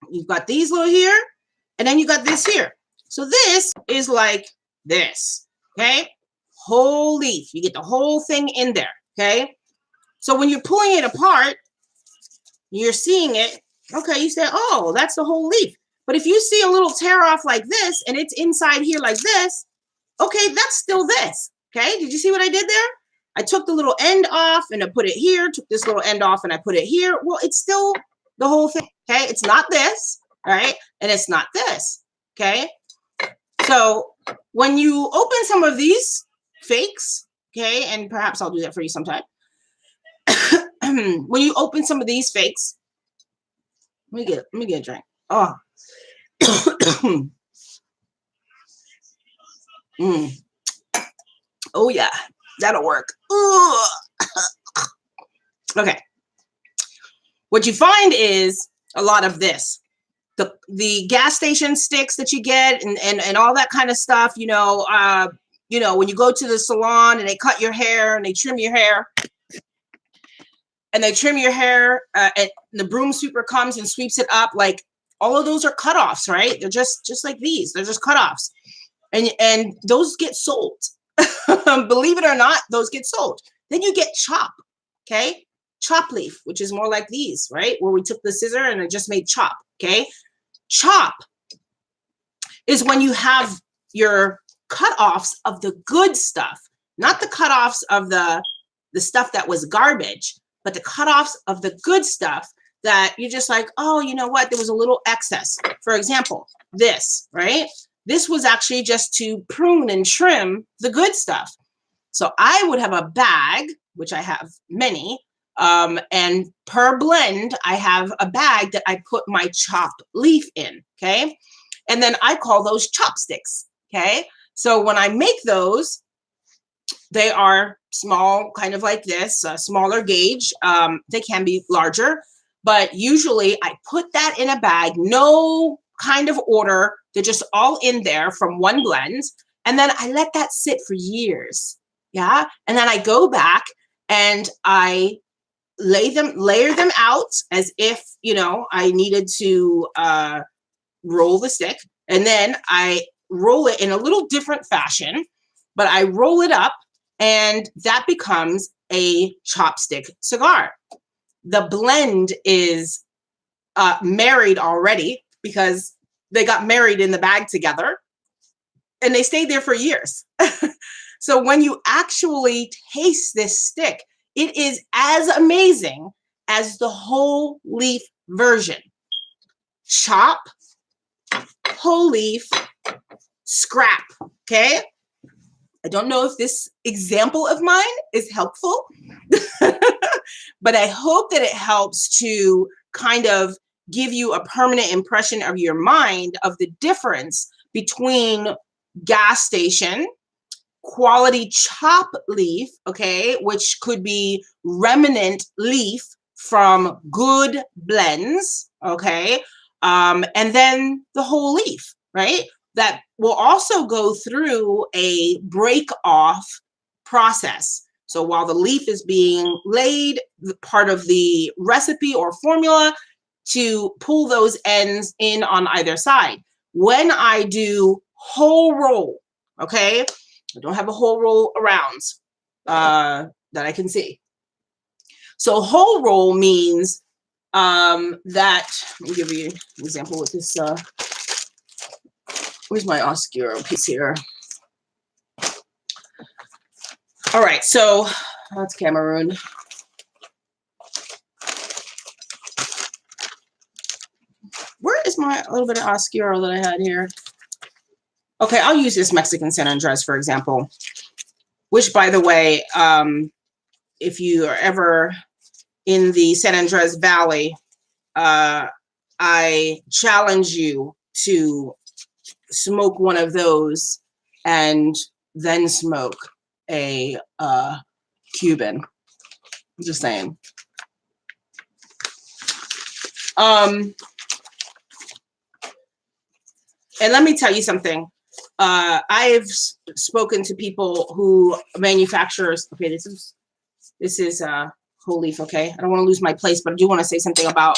you've got these little here, and then you got this here. So this is like this, okay? Whole leaf. You get the whole thing in there, okay? So when you're pulling it apart, you're seeing it, okay, you say, oh, that's the whole leaf. But if you see a little tear off like this, and it's inside here like this, okay, that's still this, okay? Did you see what I did there? I took the little end off and I put it here, took this little end off and I put it here. Well, it's still the whole thing, okay? It's not this, right? And it's not this, okay? So when you open some of these fakes, okay, and perhaps I'll do that for you sometime. When you open some of these fakes, let me get a drink. Oh. Oh yeah, that'll work. Okay. What you find is a lot of this. The gas station sticks that you get and all that kind of stuff, you know, when you go to the salon and they cut your hair and they trim your hair, and the broom sweeper comes and sweeps it up, like all of those are cutoffs, right? They're just like these. They're just cutoffs. And those get sold. Believe it or not, those get sold. Then you get chop, okay? Chop leaf, which is more like these, right? Where we took the scissor and it just made chop, okay? Chop is when you have your cutoffs of the good stuff, not the cutoffs of the stuff that was garbage, but the cutoffs of the good stuff that you're just like, oh, you know what? There was a little excess. For example, this, right? This was actually just to prune and trim the good stuff. So I would have a bag, which I have many, and per blend, I have a bag that I put my chopped leaf in, okay? And then I call those chopsticks, okay? So when I make those, they are small, kind of like this, a smaller gauge. They can be larger, but usually I put that in a bag, no kind of order. They're just all in there from one blend. And then I let that sit for years. Yeah. And then I go back and I layer them out as if, you know, I needed to roll the stick. And then I roll it in a little different fashion, but I roll it up and that becomes a chopstick cigar. The blend is married already because they got married in the bag together and they stayed there for years. So when you actually taste this stick, it is as amazing as the whole leaf version. Chop, whole leaf, scrap, okay? I don't know if this example of mine is helpful, but I hope that it helps to kind of give you a permanent impression of your mind of the difference between gas station, quality chop leaf, okay, which could be remnant leaf from good blends, okay, and then the whole leaf, right? That will also go through a break off process. So while the leaf is being laid, part of the recipe or formula to pull those ends in on either side. When I do whole roll, okay, I don't have a whole roll around that I can see. So whole roll means that, let me give you an example with this. Where's my Oscuro piece here? All right, so that's Cameroon. Where is my little bit of Oscuro that I had here? Okay, I'll use this Mexican San Andres, for example, which, by the way, if you are ever in the San Andres Valley, I challenge you to smoke one of those and then smoke a Cuban. I'm just saying. And let me tell you something. I've spoken to people who manufacturers. Okay, this is whole leaf. Okay, I don't want to lose my place, but I do want to say something about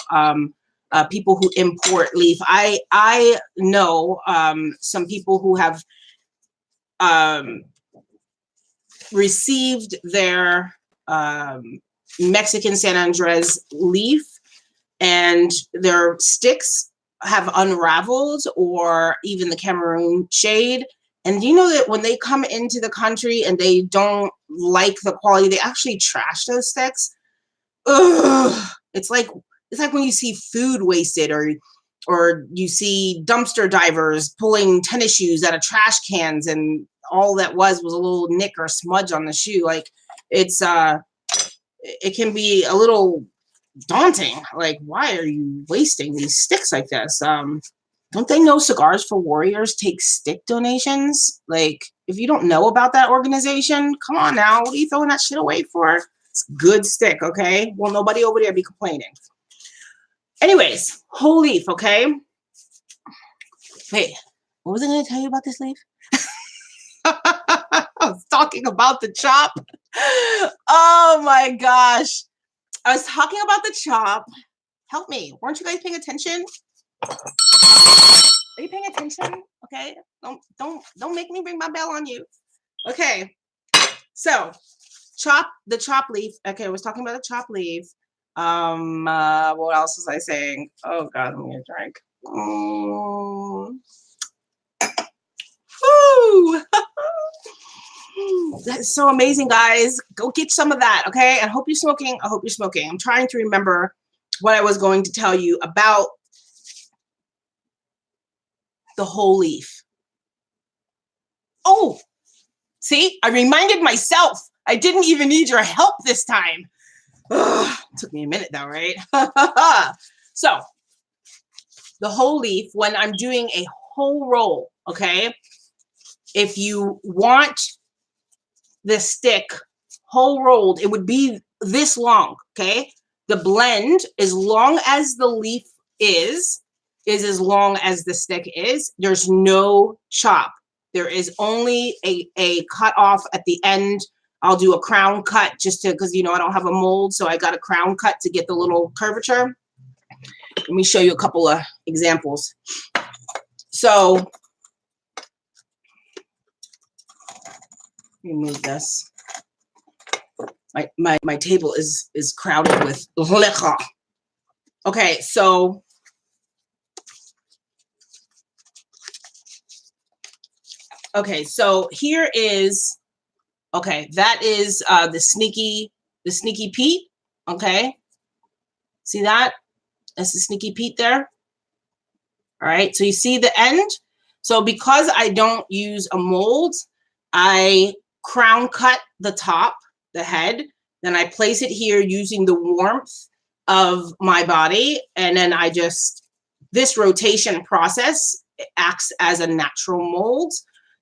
people who import leaf. I know some people who have received their Mexican San Andres leaf, and their sticks have unraveled, or even the Cameroon shade. And you know that when they come into the country and they don't like the quality, they actually trash those sticks. Ugh. It's like when you see food wasted, or you see dumpster divers pulling tennis shoes out of trash cans, and all that was a little nick or smudge on the shoe. Like it's it can be a little daunting. Like, why are you wasting these sticks like this? Don't they know Cigars for Warriors take stick donations? Like, if you don't know about that organization, come on now, what are you throwing that shit away for? It's good stick, okay? Well, nobody over there be complaining. Anyways, whole leaf, okay? Wait, what was I going to tell you about this leaf? I was talking about the chop. Oh my gosh. I was talking about the chop. Help me. Weren't you guys paying attention? Are you paying attention? Okay. Don't make me ring my bell on you. Okay. So the chop leaf. Okay, I was talking about the chop leaf. What else was I saying? Oh God, I'm gonna drink. Woo! That's so amazing, guys. Go get some of that, okay? I hope you're smoking. I hope you're smoking. I'm trying to remember what I was going to tell you about the whole leaf. Oh, see, I reminded myself. I didn't even need your help this time. Ugh, took me a minute though, right? So, the whole leaf, when I'm doing a whole roll, okay? If you want the stick whole rolled, it would be this long, okay? The blend, as long as the leaf is as long as the stick is. There's no chop. There is only a cut off at the end. I'll do a crown cut just to, because, you know, I don't have a mold, so I got a crown cut to get the little curvature. Let me show you a couple of examples. So, let me move this. my table is crowded with liquor. Okay, so here is, okay, that is the sneaky Pete. Okay, see that? That's the sneaky Pete there. All right, so you see the end. So because I don't use a mold, I crown cut the top, the head, then I place it here using the warmth of my body, and then I just, this rotation process acts as a natural mold.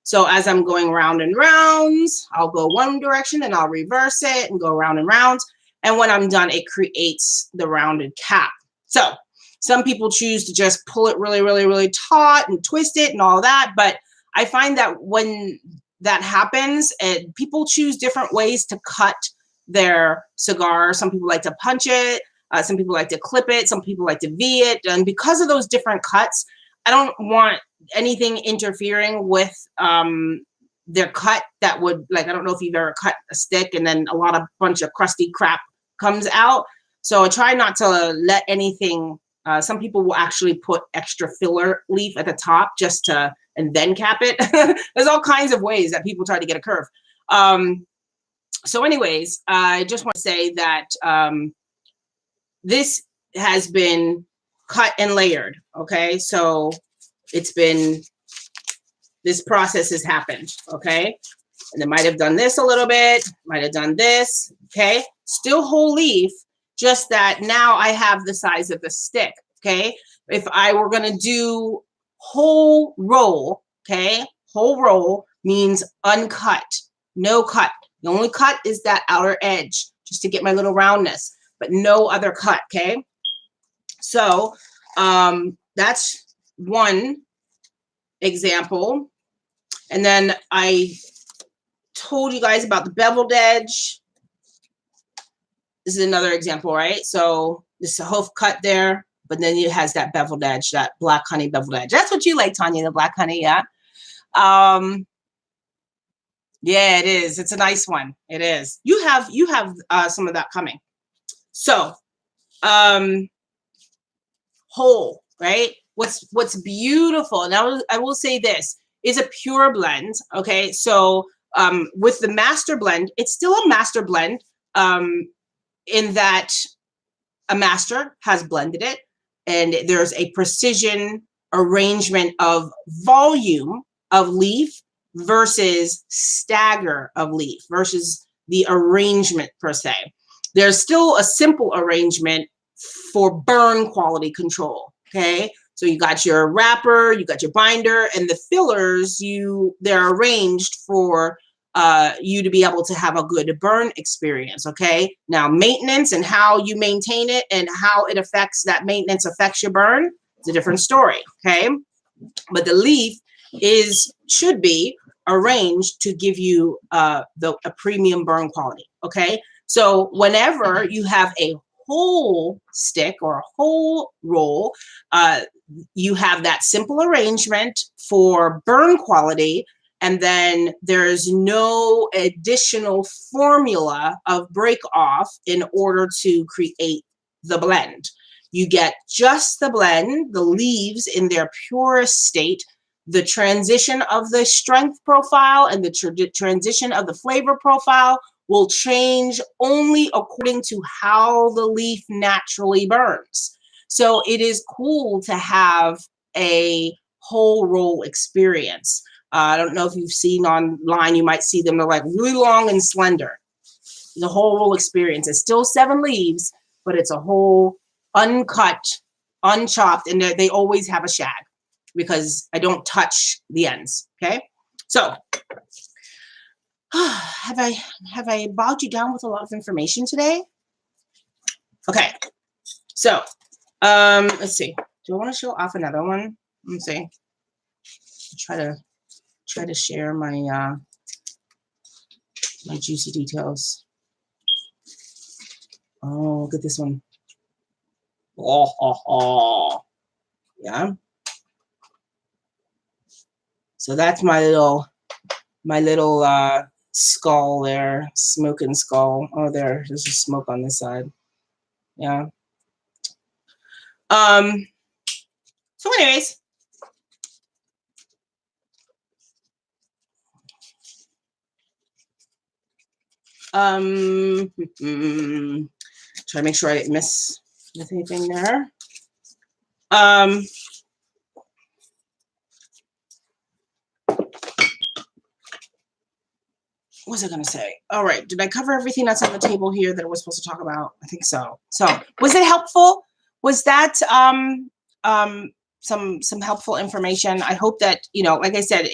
So as I'm going round and round, I'll go one direction and I'll reverse it and go round and round. And when I'm done, it creates the rounded cap. So some people choose to just pull it really, really, really taut and twist it and all that. But I find that when that happens, and people choose different ways to cut their cigar. Some people like to punch it. Some people like to clip it. Some people like to V it. And because of those different cuts, I don't want anything interfering with their cut that would, like, I don't know if you've ever cut a stick and then a bunch of crusty crap comes out. So I try not to let anything, some people will actually put extra filler leaf at the top just to, and then cap it. There's all kinds of ways that people try to get a curve. So anyways, I just want to say that this has been cut and layered. Okay, so it's been, this process has happened. Okay, and they might have done this a little bit, might have done this. Okay, still whole leaf, just that now I have the size of the stick. Okay, if I were going to do whole roll, okay, whole roll means uncut, no cut. The only cut is that outer edge just to get my little roundness, but no other cut. Okay, so that's one example. And then I told you guys about the beveled edge. This is another example, right? So this is a hoof cut there, but then it has that beveled edge, that black honey beveled edge. That's what you like, Tanya, the black honey, yeah? Yeah, it is. It's a nice one. It is. You have some of that coming. So, whole, right? What's beautiful, now I will say this, is a pure blend, okay? So with the master blend, it's still a master blend in that a master has blended it, and there's a precision arrangement of volume of leaf versus stagger of leaf versus the arrangement per se. There's still a simple arrangement for burn quality control, okay? So you got your wrapper, you got your binder, and the fillers, they're arranged for you to be able to have a good burn experience, okay? Now, maintenance and how you maintain it and how it affects, that maintenance affects your burn, it's a different story, okay? But the leaf should be arranged to give you a premium burn quality, okay? So whenever you have a whole stick or a whole roll, you have that simple arrangement for burn quality, and then there's no additional formula of break off in order to create the blend. You get just the blend, the leaves in their purest state, the transition of the strength profile and the transition of the flavor profile will change only according to how the leaf naturally burns. So it is cool to have a whole roll experience. I don't know if you've seen online, you might see them, they're like really long and slender. The whole roll experience is still 7 leaves, but it's a whole uncut, unchopped, and they always have a shag because I don't touch the ends, okay? So, have I bogged you down with a lot of information today? Okay, so let's see. Do I want to show off another one? Let me see. Try to share my my juicy details. Oh, look at this one. Oh, yeah. So that's my little skull there, smoking skull. Oh, there's a smoke on this side. Yeah. So anyways, try to make sure I didn't miss anything there. What was I going to say? All right. Did I cover everything that's on the table here that I was supposed to talk about? I think so. So was it helpful? Was that some helpful information? I hope that, you know, like I said,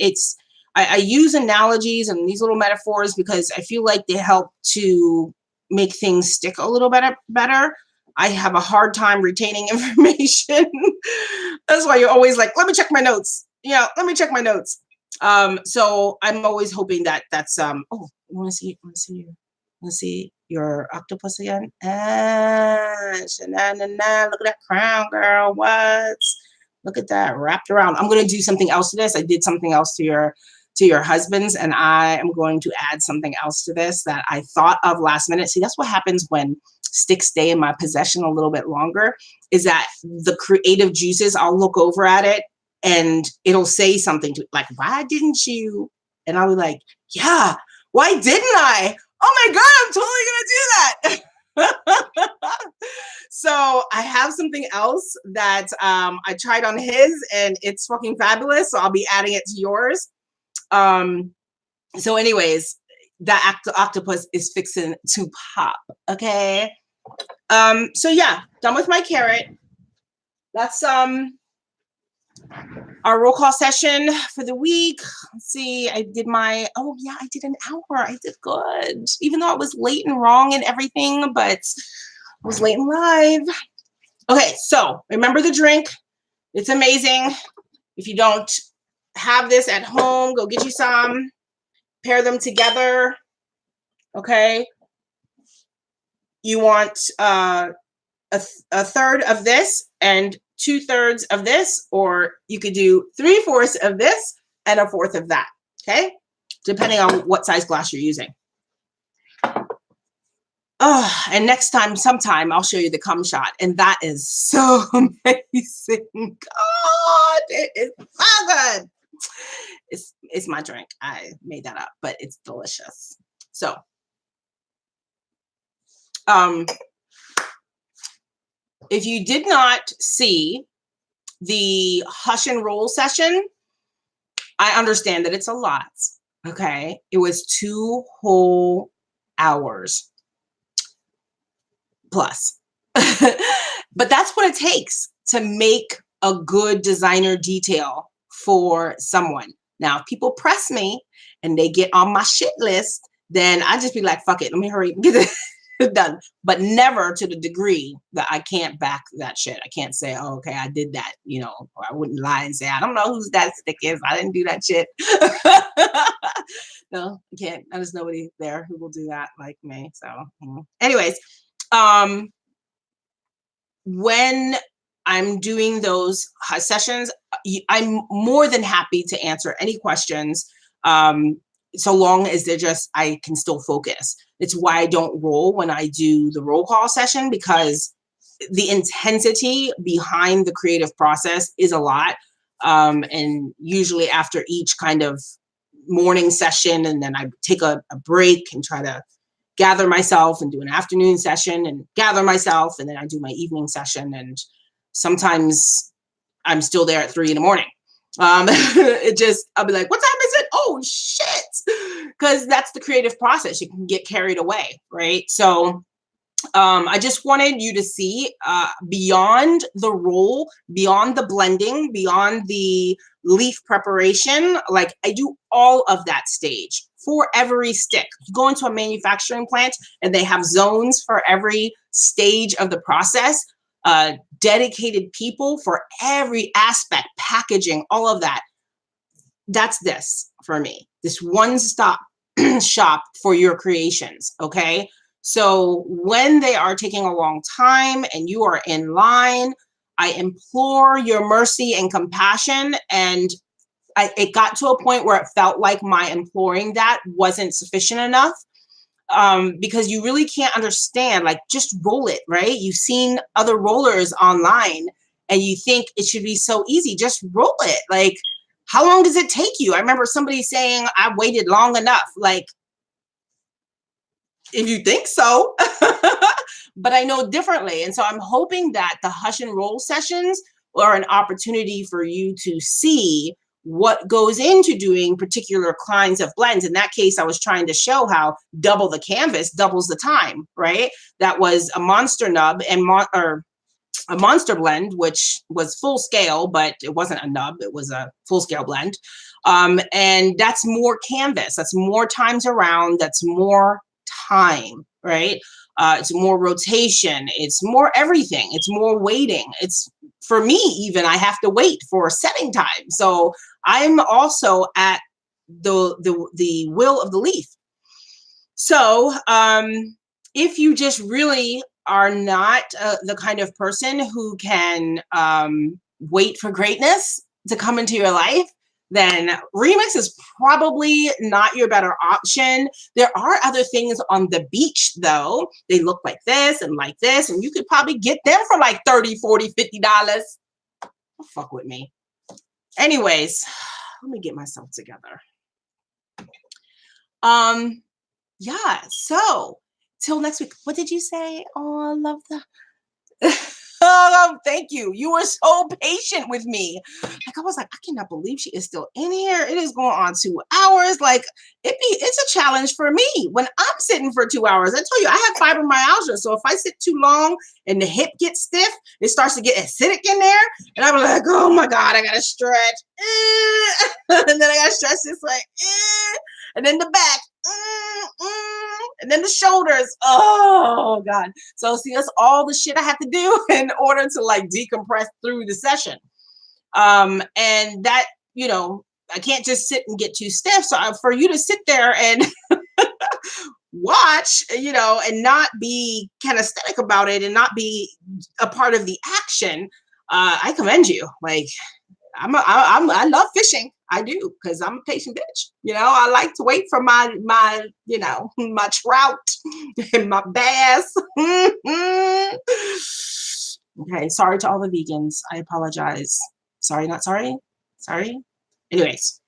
I use analogies and these little metaphors because I feel like they help to make things stick a little better. I have a hard time retaining information. That's why you're always like, let me check my notes. Yeah, let me check my notes. So I'm always hoping that that's oh, you want to see your octopus again? Look at that crown, girl. What? Look at that wrapped around. I'm going to do something else to this. I did something else to your husband's, and I am going to add something else to this that I thought of last minute. See, that's what happens when sticks stay in my possession a little bit longer, is that the creative juices, I'll look over at it and it'll say something to like, why didn't you? And I'll be like, yeah, why didn't I? Oh my God, I'm totally gonna do that. So I have something else that I tried on his and it's fucking fabulous. So I'll be adding it to yours. So anyways, that octopus is fixing to pop. Okay. So yeah, done with my carrot. That's our roll call session for the week. Let's see, I did my, oh yeah, I did an hour. I did good. Even though I was late and wrong and everything, but I was late and live. Okay, so remember the drink. It's amazing. If you don't have this at home, go get you some. Pair them together. Okay. You want a third of this and 2/3 of this, or you could do 3/4 of this and 1/4 of that. Okay, depending on what size glass you're using. Oh, and next time, sometime, I'll show you the cum shot, and that is so amazing. God, it is so good. It's my drink. I made that up, but it's delicious. So, if you did not see the hush and roll session, I understand that it's a lot. Okay, it was 2 whole hours plus. But that's what it takes to make a good designer detail for someone. Now, if people press me and they get on my shit list, then I just be like, fuck it, let me hurry and get it done. But never to the degree that I can't back that shit. I can't say, oh, okay, I did that, you know, or I wouldn't lie and say, I don't know whose that stick is. I didn't do that shit. No, I can't. There's nobody there who will do that like me. So anyways, when I'm doing those sessions, I'm more than happy to answer any questions, so long as they're just, I can still focus. It's why I don't roll when I do the roll call session, because the intensity behind the creative process is a lot. And usually after each kind of morning session, and then I take a break and try to gather myself and do an afternoon session and gather myself, and then I do my evening session, and sometimes I'm still there at 3 in the morning. It just, I'll be like, what time is it? Oh shit. Because that's the creative process. You can get carried away, right? So I just wanted you to see beyond the roll, beyond the blending, beyond the leaf preparation, like I do all of that stage for every stick. You go into a manufacturing plant and they have zones for every stage of the process, dedicated people for every aspect, packaging, all of that. That's this for me, this one-stop shop for your creations, okay? So when they are taking a long time and you are in line, I implore your mercy and compassion and it got to a point where it felt like my imploring that wasn't sufficient enough. Because you really can't understand, like, just roll it, right? You've seen other rollers online and you think it should be so easy. Just roll it. Like, how long does it take you? I remember somebody saying I waited long enough. Like, if you think so, but I know differently. And so I'm hoping that the hush and roll sessions are an opportunity for you to see what goes into doing particular kinds of blends. In that case, I was trying to show how double the canvas doubles the time, right? That was a monster nub and or a monster blend, which was full scale, but it wasn't a nub. It was a full scale blend. And that's more canvas. That's more times around. That's more time, right? It's more rotation. It's more everything. It's more waiting. It's, for me, even, I have to wait for setting time. So I'm also at the will of the leaf. So if you just really are not the kind of person who can wait for greatness to come into your life, then Remix is probably not your better option. There are other things on the beach, though. They look like this, and you could probably get them for like $30, $40, $50. Don't fuck with me. Anyways, let me get myself together. Yeah, so till next week. What did you say? Oh, I love that. Oh, thank you. You were so patient with me. Like, I was like, I cannot believe she is still in here. It is going on 2 hours. Like, it's a challenge for me when I'm sitting for 2 hours. I told you, I have fibromyalgia. So if I sit too long and the hip gets stiff, it starts to get acidic in there. And I'm like, oh my God, I got to stretch. And then I got to stretch this way. And then the back. And then the shoulders. Oh God. So see, that's all the shit I have to do in order to like decompress through the session. And that, you know, I can't just sit and get too stiff. So for you to sit there and watch, you know, and not be kinesthetic about it and not be a part of the action, I commend you. Like, I love fishing. I do, because I'm a patient bitch. You know, I like to wait for my you know, my trout and my bass. Okay, sorry to all the vegans. I apologize. Sorry, not sorry. Sorry. Anyways,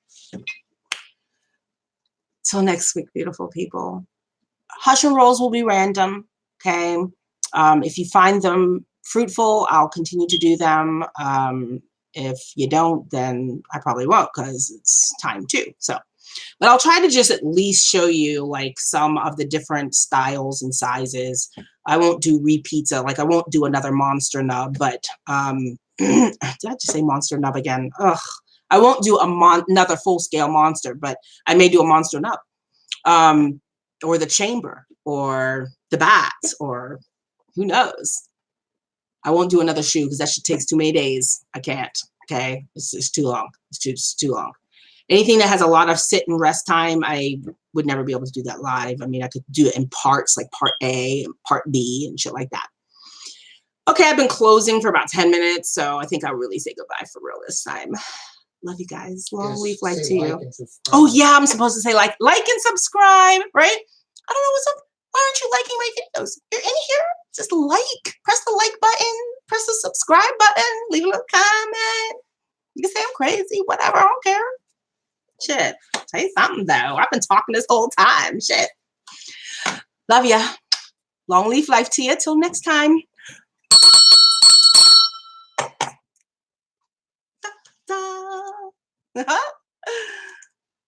till next week, beautiful people. Hush and rolls will be random. Okay. If you find them fruitful, I'll continue to do them. If you don't, then I probably won't, because it's time too. So, but I'll try to just at least show you like some of the different styles and sizes. I won't do repeats. Like, I won't do another monster nub, but did I just say monster nub again? Ugh. I won't do another full scale monster, but I may do a monster nub, or the chamber, or the bats, or who knows. I won't do another shoe because that shit takes too many days. I can't. Okay, it's too long. It's too long. Anything that has a lot of sit and rest time, I would never be able to do that live. I mean, I could do it in parts, like part A and part B and shit like that. Okay, I've been closing for about 10 minutes, so I think I'll really say goodbye for real this time. Love you guys. Long week life to you. Oh yeah, I'm supposed to say like and subscribe, right? I don't know what's up. Why aren't you liking my videos? You're in here, just like. Press the like button. Press the subscribe button. Leave a little comment. You can say I'm crazy. Whatever. I don't care. Shit. Say something, though. I've been talking this whole time. Shit. Love ya. Long leaf life to you. Till next time. Da, da.